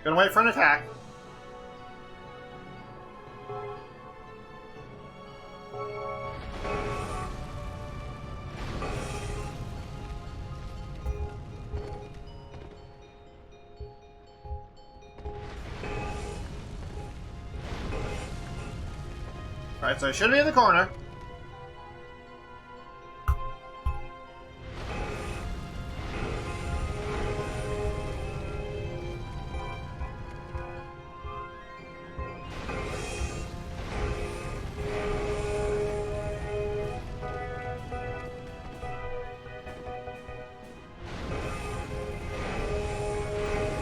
Gonna wait for an attack. Alright, so I should be in the corner.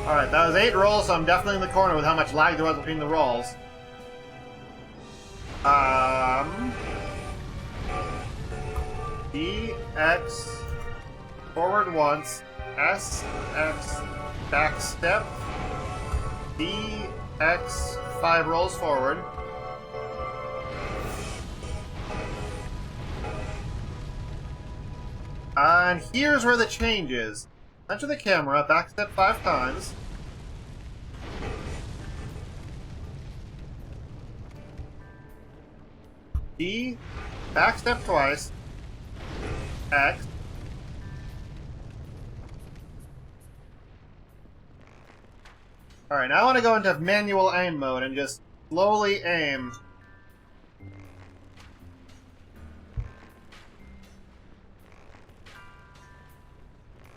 Alright, that was 8 rolls, so I'm definitely in the corner with how much lag there was between the rolls. D, X, forward once, S, X, back step, D, X, 5 rolls forward. And here's where the change is. Enter the camera, back step 5 times. D, back step twice. X. Alright, now I want to go into manual aim mode and just slowly aim.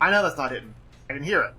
I know that's not hitting. I can hear it.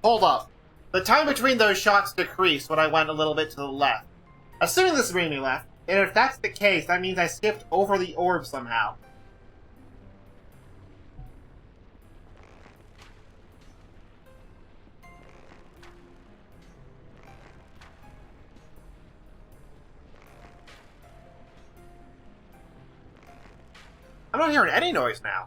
Hold up. The time between those shots decreased when I went a little bit to the left. Assuming this is really left, and if that's the case, that means I skipped over the orb somehow. I'm not hearing any noise now.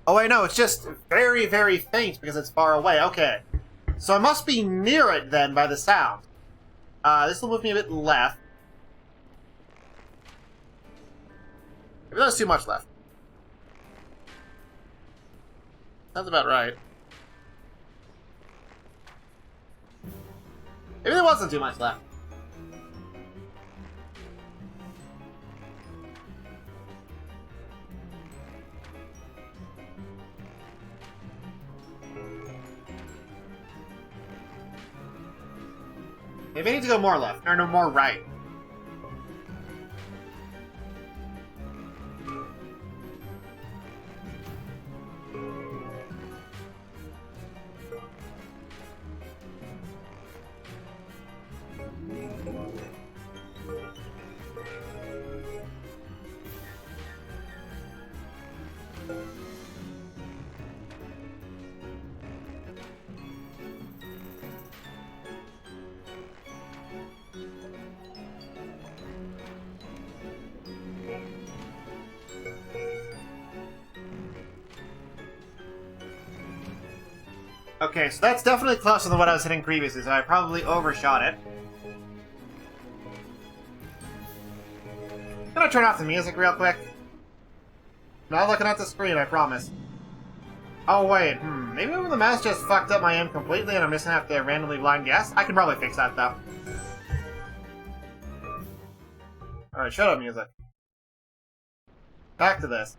Oh wait, no, it's just very, very faint because it's far away. Okay. So I must be near it then by the sound. This will move me a bit left. Maybe that's too much left. Sounds about right. Maybe there wasn't too much left. Maybe I need to go more left, or no, more right. Okay, so that's definitely closer than what I was hitting previously, so I probably overshot it. I'm gonna turn off the music real quick. Not looking at the screen, I promise. Oh wait, maybe the mouse just fucked up my aim completely and I'm just gonna have to randomly blind guess? I can probably fix that though. Alright, shut up music. Back to this.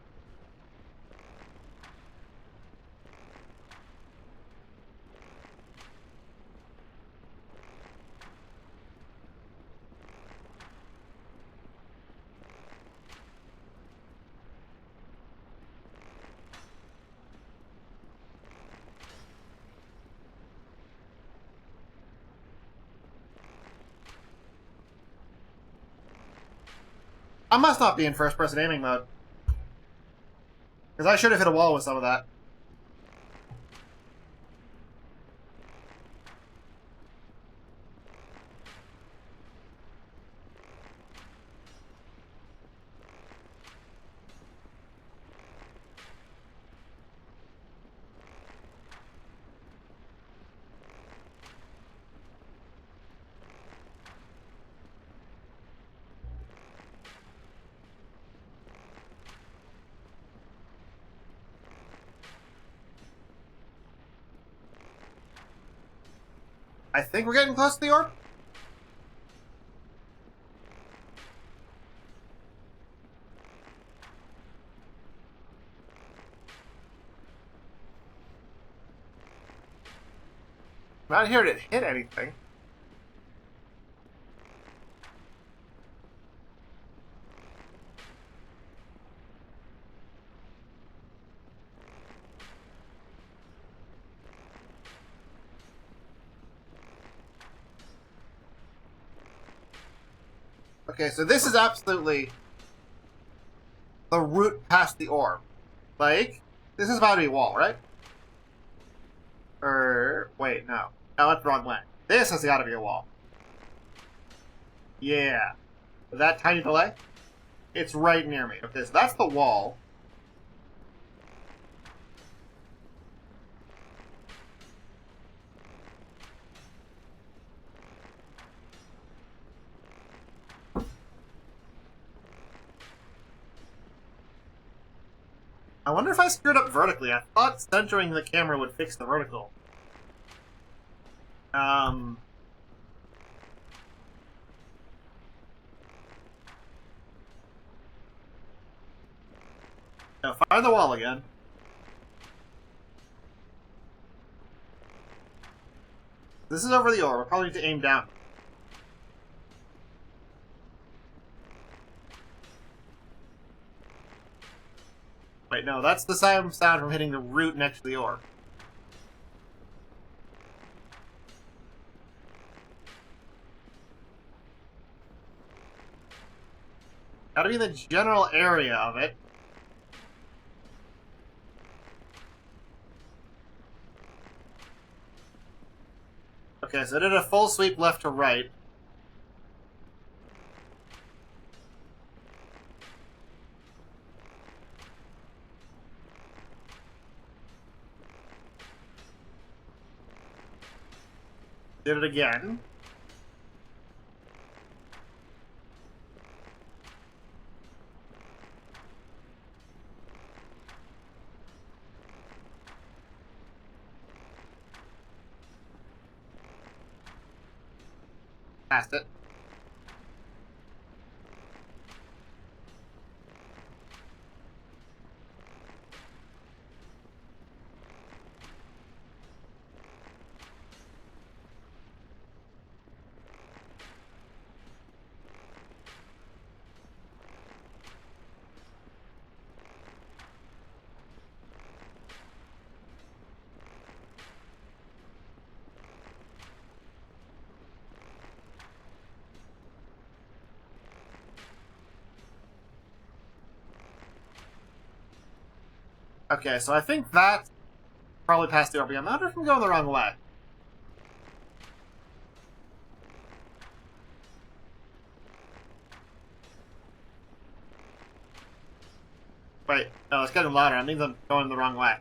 I must not be in first-person aiming mode. Because I should have hit a wall with some of that. I think we're getting close to the orb. I'm not here to hit anything. Okay, so this is absolutely the route past the orb. Like, this is about to be a wall, right? Wait, no. No, that's the wrong way. This has got to be a wall. Yeah. That tiny delay? It's right near me. Okay, so that's the wall. I wonder if I screwed up vertically. I thought centering the camera would fix the vertical. Now, find the wall again. This is over the orb. I'll probably need to aim down. Wait, no, that's the sound from hitting the root next to the orb. Gotta be in the general area of it. Okay, so I did a full sweep left to right. Did it again. Passed it. Okay, so I think that probably past the orbium. I wonder if I'm going the wrong way. Wait, no, it's getting louder. I think I'm going the wrong way.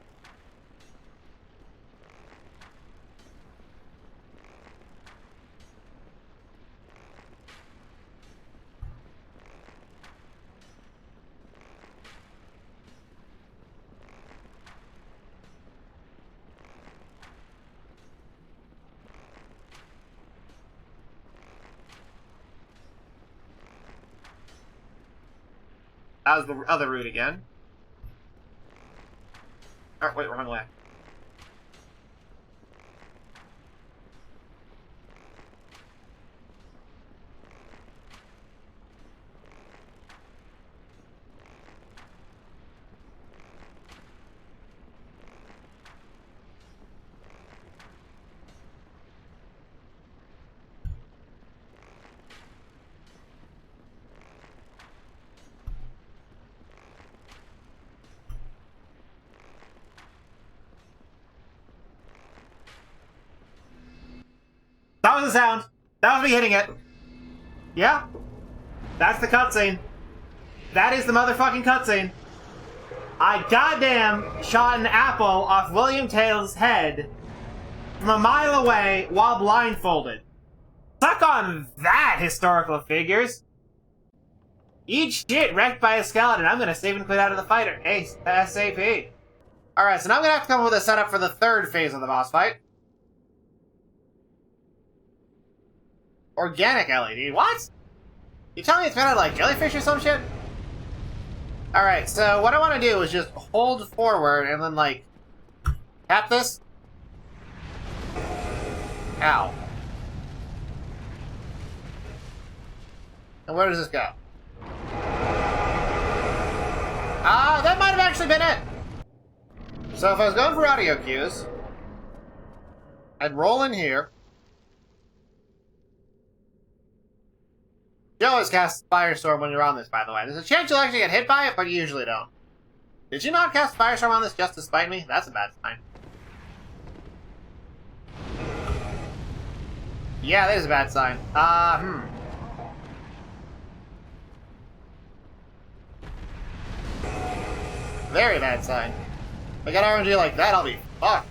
That was the other route again. Oh, wait, wrong way. That was the sound. That was me hitting it. Yeah. That's the cutscene. That is the motherfucking cutscene. I goddamn shot an apple off William Taylor's head from a mile away while blindfolded. Suck on that, historical figures. Eat shit wrecked by a skeleton. I'm gonna save and quit out of the fighter. ASAP. Alright, so now I'm gonna have to come up with a setup for the third phase of the boss fight. Organic LED. What? You telling me it's made out of, like, jellyfish or some shit? Alright, so what I want to do is just hold forward and then, like, tap this. Ow. And where does this go? Ah, that might have actually been it! So if I was going for audio cues, I'd roll in here. You always cast Firestorm when you're on this, by the way. There's a chance you'll actually get hit by it, but you usually don't. Did you not cast Firestorm on this just to spite me? That's a bad sign. Yeah, that is a bad sign. Very bad sign. If I got RNG like that, I'll be fucked.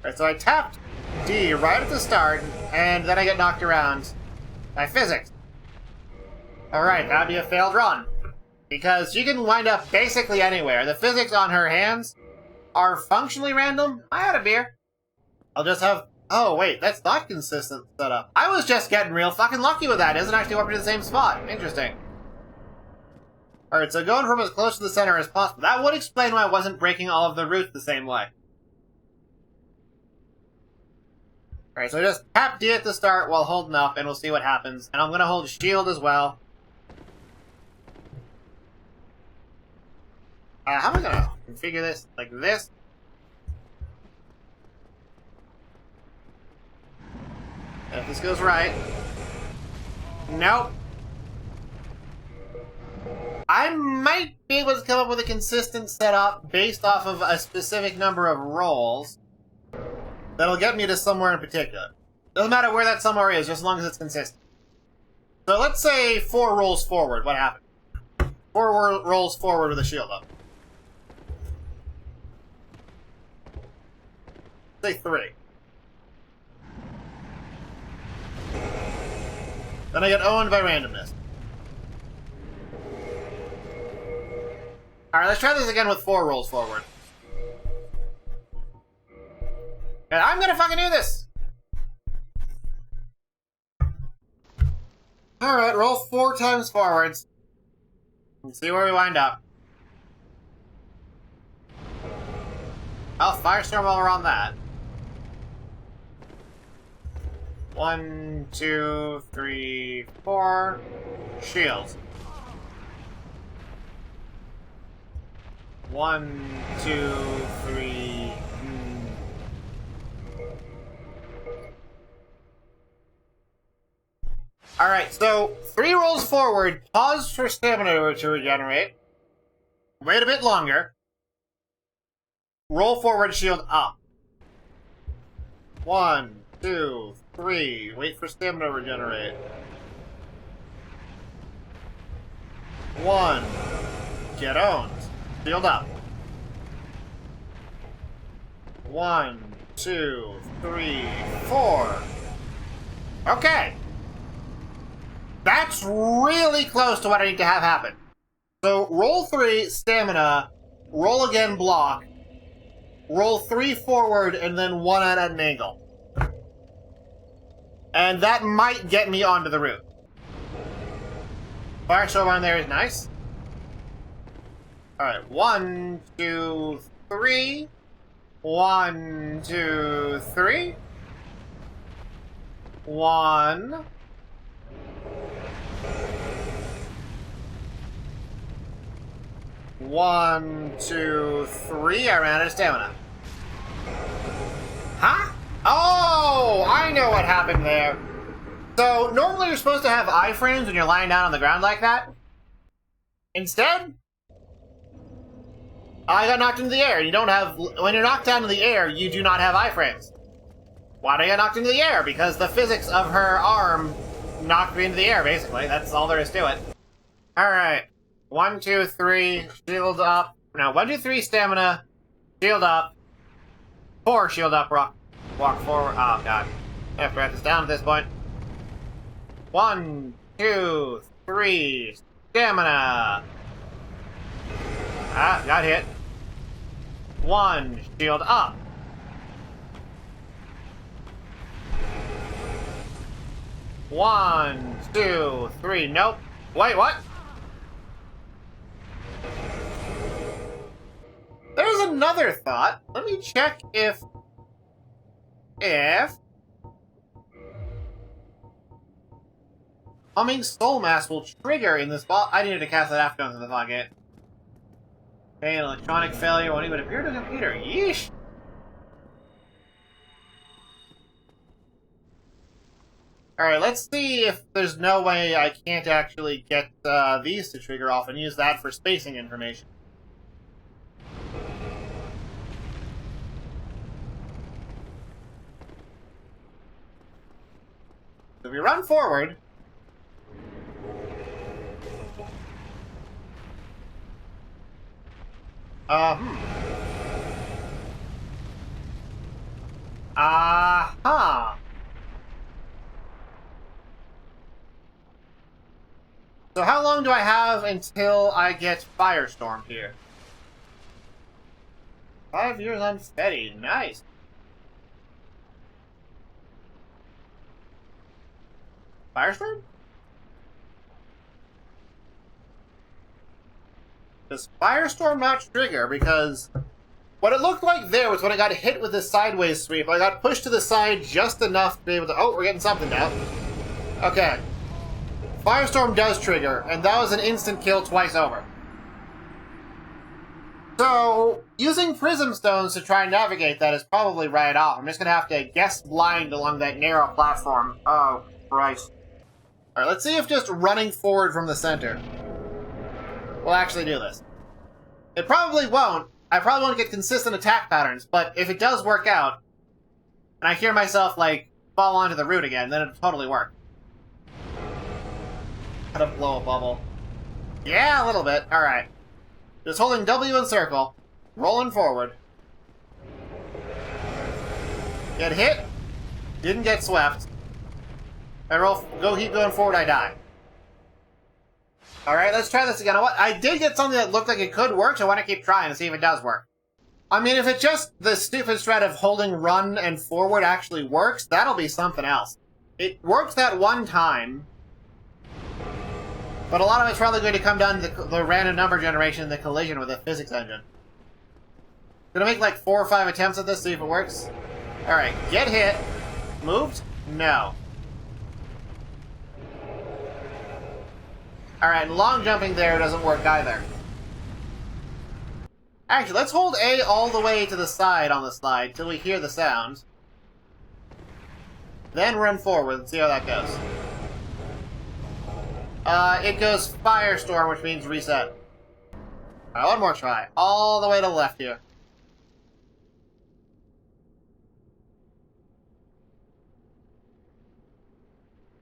Alright, so I tapped D right at the start, and then I get knocked around by physics. Alright, that'd be a failed run. Because she can wind up basically anywhere. The physics on her hands are functionally random. I had a beer. I'll just have... Oh, wait, that's not consistent setup. I was just getting real fucking lucky with that. It doesn't actually warp to the same spot. Interesting. Alright, so going from as close to the center as possible. That would explain why I wasn't breaking all of the routes the same way. Alright, so just tap D at the start while holding up, and we'll see what happens. And I'm gonna hold shield as well. How am I gonna configure this? Like this? And if this goes right... Nope. I might be able to come up with a consistent setup based off of a specific number of rolls that'll get me to somewhere in particular. Doesn't matter where that somewhere is, just as long as it's consistent. So let's say 4 rolls forward. What happened? 4 rolls forward with a shield up. Say 3. Then I get owned by randomness. Alright, let's try this again with 4 rolls forward. And I'm gonna fucking do this! Alright, roll 4 times forwards. And see where we wind up. I'll firestorm while we're on that. 1, 2, 3, 4. Shield. 1, 2, 3. Alright, so 3 rolls forward, pause for stamina to regenerate. Wait a bit longer. Roll forward, shield up. 1, 2, 3. Wait for stamina to regenerate. 1. Get owned. Shield up. 1, 2, 3, 4. Okay. That's really close to what I need to have happen. So roll 3, stamina, roll again, block, roll 3 forward, and then 1 at an angle. And that might get me onto the route. Firestorm on there is nice. Alright, 1, 2, 3. 1, 2, 3. 1. 1, 2, 3. I ran out of stamina. Huh? Oh, I know what happened there. So, normally you're supposed to have iframes when you're lying down on the ground like that. Instead, I got knocked into the air. You don't have... When you're knocked down in the air, you do not have iframes. Why did I get knocked into the air? Because the physics of her arm knocked me into the air, basically. That's all there is to it. Alright. 1, 2, 3, shield up. No, 1, 2, 3, stamina. Shield up. 4, shield up, walk forward. Oh, God. I have to write this down at this point. 1, 2, 3, stamina. Ah, got hit. 1, shield up. 1, 2, 3, nope. Wait, what? There's another thought. Let me check if humming soul mass will trigger in this ball. I needed to cast that after going to the pocket. Okay, electronic failure won't even appear to the computer. Yeesh! Alright, let's see if there's no way I can't actually get these to trigger off and use that for spacing information. So if we run forward... Aha! So how long do I have until I get firestormed here? 5 years unsteady. Nice. Firestorm? Does Firestorm not trigger? Because what it looked like there was when I got hit with this sideways sweep, I got pushed to the side just enough to be able to... Oh, we're getting something now. Okay. Firestorm does trigger, and that was an instant kill twice over. So, using Prism Stones to try and navigate that is probably right off. I'm just going to have to guess blind along that narrow platform. Oh, Christ. Alright, let's see if just running forward from the center will actually do this. It probably won't. I probably won't get consistent attack patterns, but if it does work out, and I hear myself, like, fall onto the root again, then it'll totally work. Gotta blow a bubble. Yeah, a little bit. Alright. Just holding W in circle. Rolling forward. Get hit. Didn't get swept. I keep going forward, I die. Alright, let's try this again. I did get something that looked like it could work, so I want to keep trying to see if it does work. I mean, if it just, the stupid strat of holding run and forward actually works, that'll be something else. It works that one time, but a lot of it's probably going to come down to the random number generation and the collision with the physics engine. Gonna make like 4 or 5 attempts at this, see if it works. Alright, get hit. Moved? No. Alright, long jumping there doesn't work either. Actually, let's hold A all the way to the side on the slide till we hear the sound. Then run forward and see how that goes. It goes Firestorm, which means reset. Alright, one more try. All the way to the left here.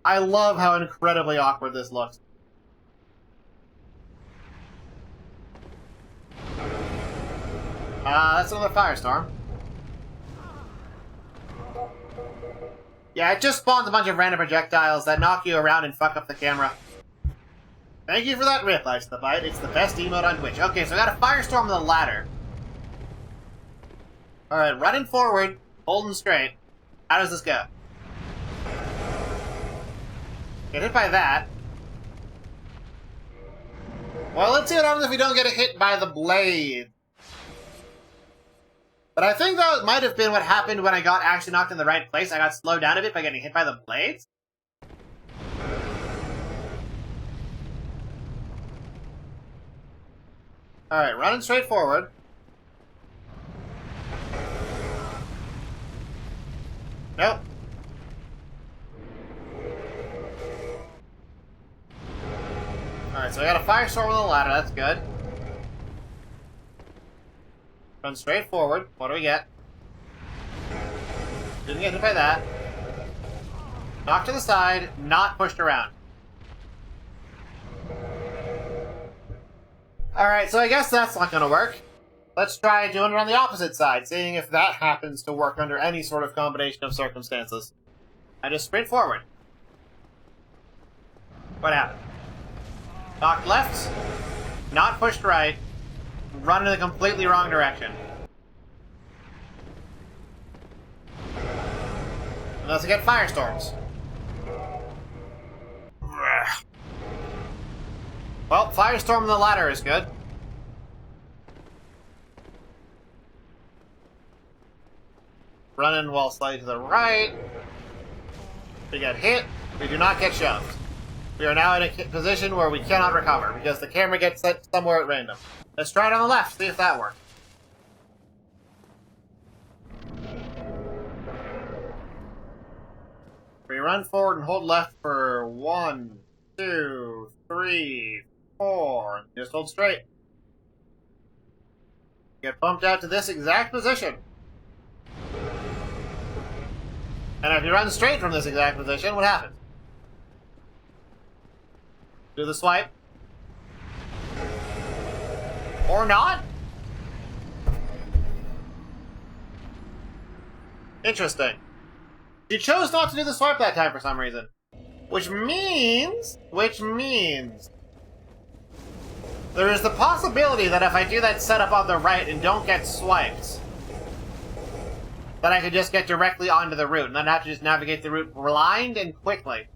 I love how incredibly awkward this looks. That's another firestorm. Yeah, it just spawns a bunch of random projectiles that knock you around and fuck up the camera. Thank you for that rip, Ice the Bite. It's the best emote on Twitch. Okay, so I got a firestorm with a ladder. Alright, running forward, holding straight. How does this go? Get hit by that. Well, let's see what happens if we don't get hit by the blade. But I think that might have been what happened when I got actually knocked in the right place. I got slowed down a bit by getting hit by the blades. Alright, running straight forward. Nope. Alright, so I got a firestorm with a ladder, that's good. Run straight forward. What do we get? Didn't get hit by that. Knocked to the side, not pushed around. Alright, so I guess that's not gonna work. Let's try doing it on the opposite side, seeing if that happens to work under any sort of combination of circumstances. I just sprint forward. What happened? Knocked left, not pushed right, run in the completely wrong direction. Unless I get firestorms. Well, firestorm on the ladder is good. Running while slightly to the right. We get hit. We do not get shoved. We are now in a position where we cannot recover because the camera gets set somewhere at random. Let's try it on the left, see if that works. We run forward and hold left for 1, 2, 3, 4, and just hold straight. Get bumped out to this exact position. And if you run straight from this exact position, what happens? Do the swipe. Or not? Interesting. You chose not to do the swipe that time for some reason. Which means... there is the possibility that if I do that setup on the right and don't get swiped, then I could just get directly onto the route, and then have to just navigate the route blind and quickly.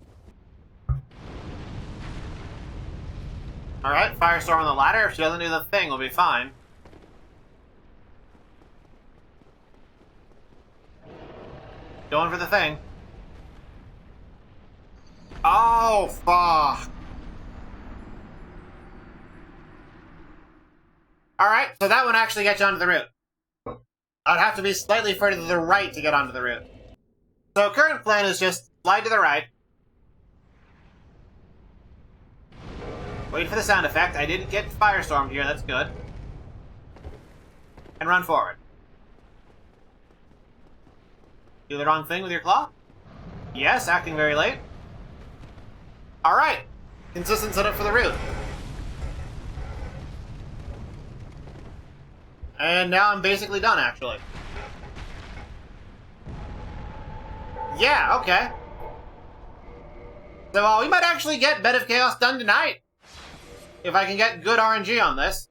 Alright, firestorm on the ladder. If she doesn't do the thing, we'll be fine. Going for the thing. Oh, fuck. Alright, so that one actually gets you onto the route. I'd have to be slightly further to the right to get onto the route. So current plan is just slide to the right. Wait for the sound effect. I did get firestormed here, that's good. And run forward. Do the wrong thing with your claw? Yes, acting very late. Alright. Consistent setup for the route. And now I'm basically done, actually. Yeah, okay. So we might actually get Bed of Chaos done tonight. If I can get good RNG on this.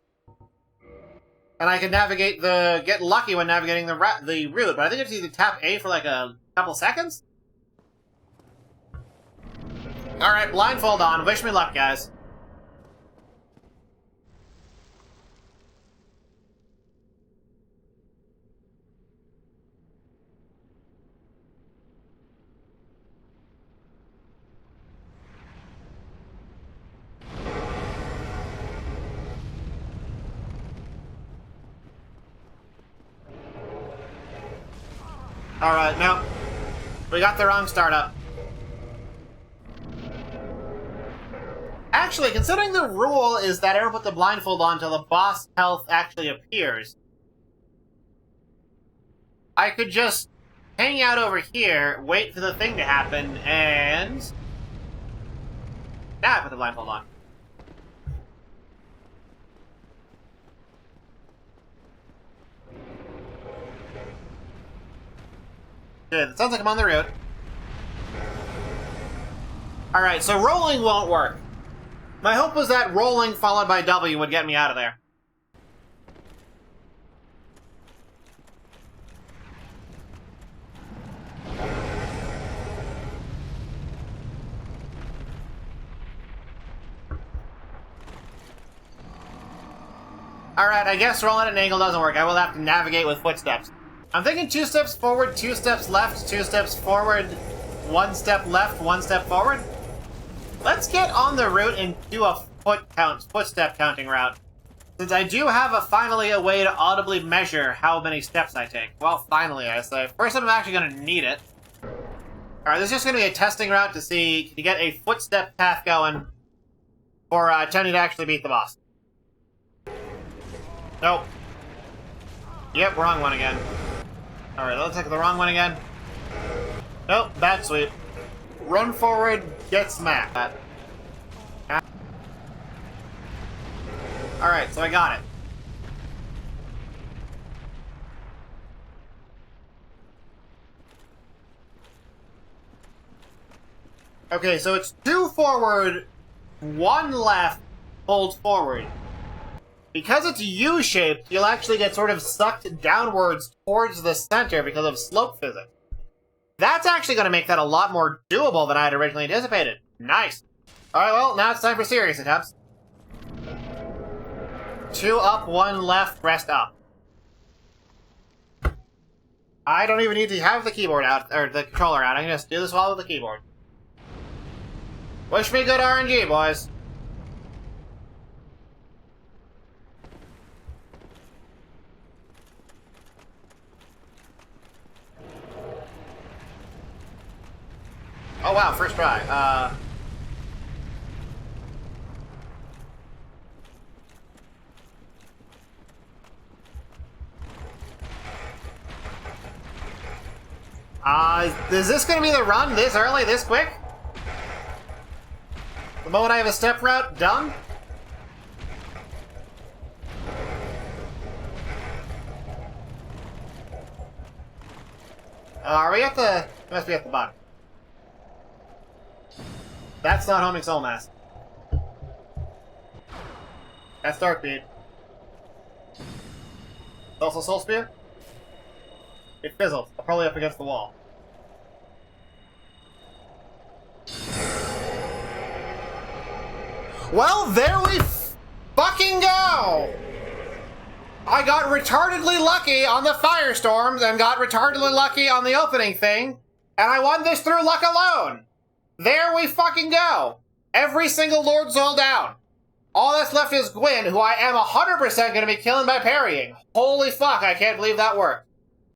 And I can navigate get lucky when navigating the route, but I think I just need to tap A for like a couple seconds. Alright, blindfold on. Wish me luck, guys. Alright, no. We got the wrong startup. Actually, considering the rule is that I don't put the blindfold on until the boss health actually appears, I could just hang out over here, wait for the thing to happen, and Now I put the blindfold on. Good, it sounds like I'm on the route. Alright, so rolling won't work. My hope was that rolling followed by W would get me out of there. Alright, I guess rolling at an angle doesn't work. I will have to navigate with footsteps. I'm thinking 2 steps forward, 2 steps left, 2 steps forward, 1 step left, 1 step forward. Let's get on the route and do a footstep counting route. Since I do have finally a way to audibly measure how many steps I take. Well, finally, I say. First, I'm actually going to need it. Alright, this is just going to be a testing route to see, can you get a footstep path going for attempting to actually beat the boss. Nope. Yep, wrong one again. Alright, let's take the wrong one again. Nope, bad sweep. Run forward, get smacked. Alright, so I got it. Okay, so it's 2 forward, 1 left, hold forward. Because it's U-shaped, you'll actually get sort of sucked downwards towards the center because of slope physics. That's actually going to make that a lot more doable than I had originally anticipated. Nice. Alright, well, now it's time for serious attempts. 2 up, 1 left, rest up. I don't even need to have the keyboard out, or the controller out. I can just do this all with the keyboard. Wish me good RNG, boys. Oh wow, first try. Is this gonna be the run this early, this quick? The moment I have a step route done? Are we at the... We must be at the bottom. That's not homing soul mass. That's dark bead. Also soul spear? It fizzled. I'm probably up against the wall. Well, there we fucking go! I got retardedly lucky on the firestorms and got retardedly lucky on the opening thing, and I won this through luck alone! There we fucking go! Every single Lord Soul down. All that's left is Gwyn, who I am 100% gonna be killing by parrying. Holy fuck, I can't believe that worked.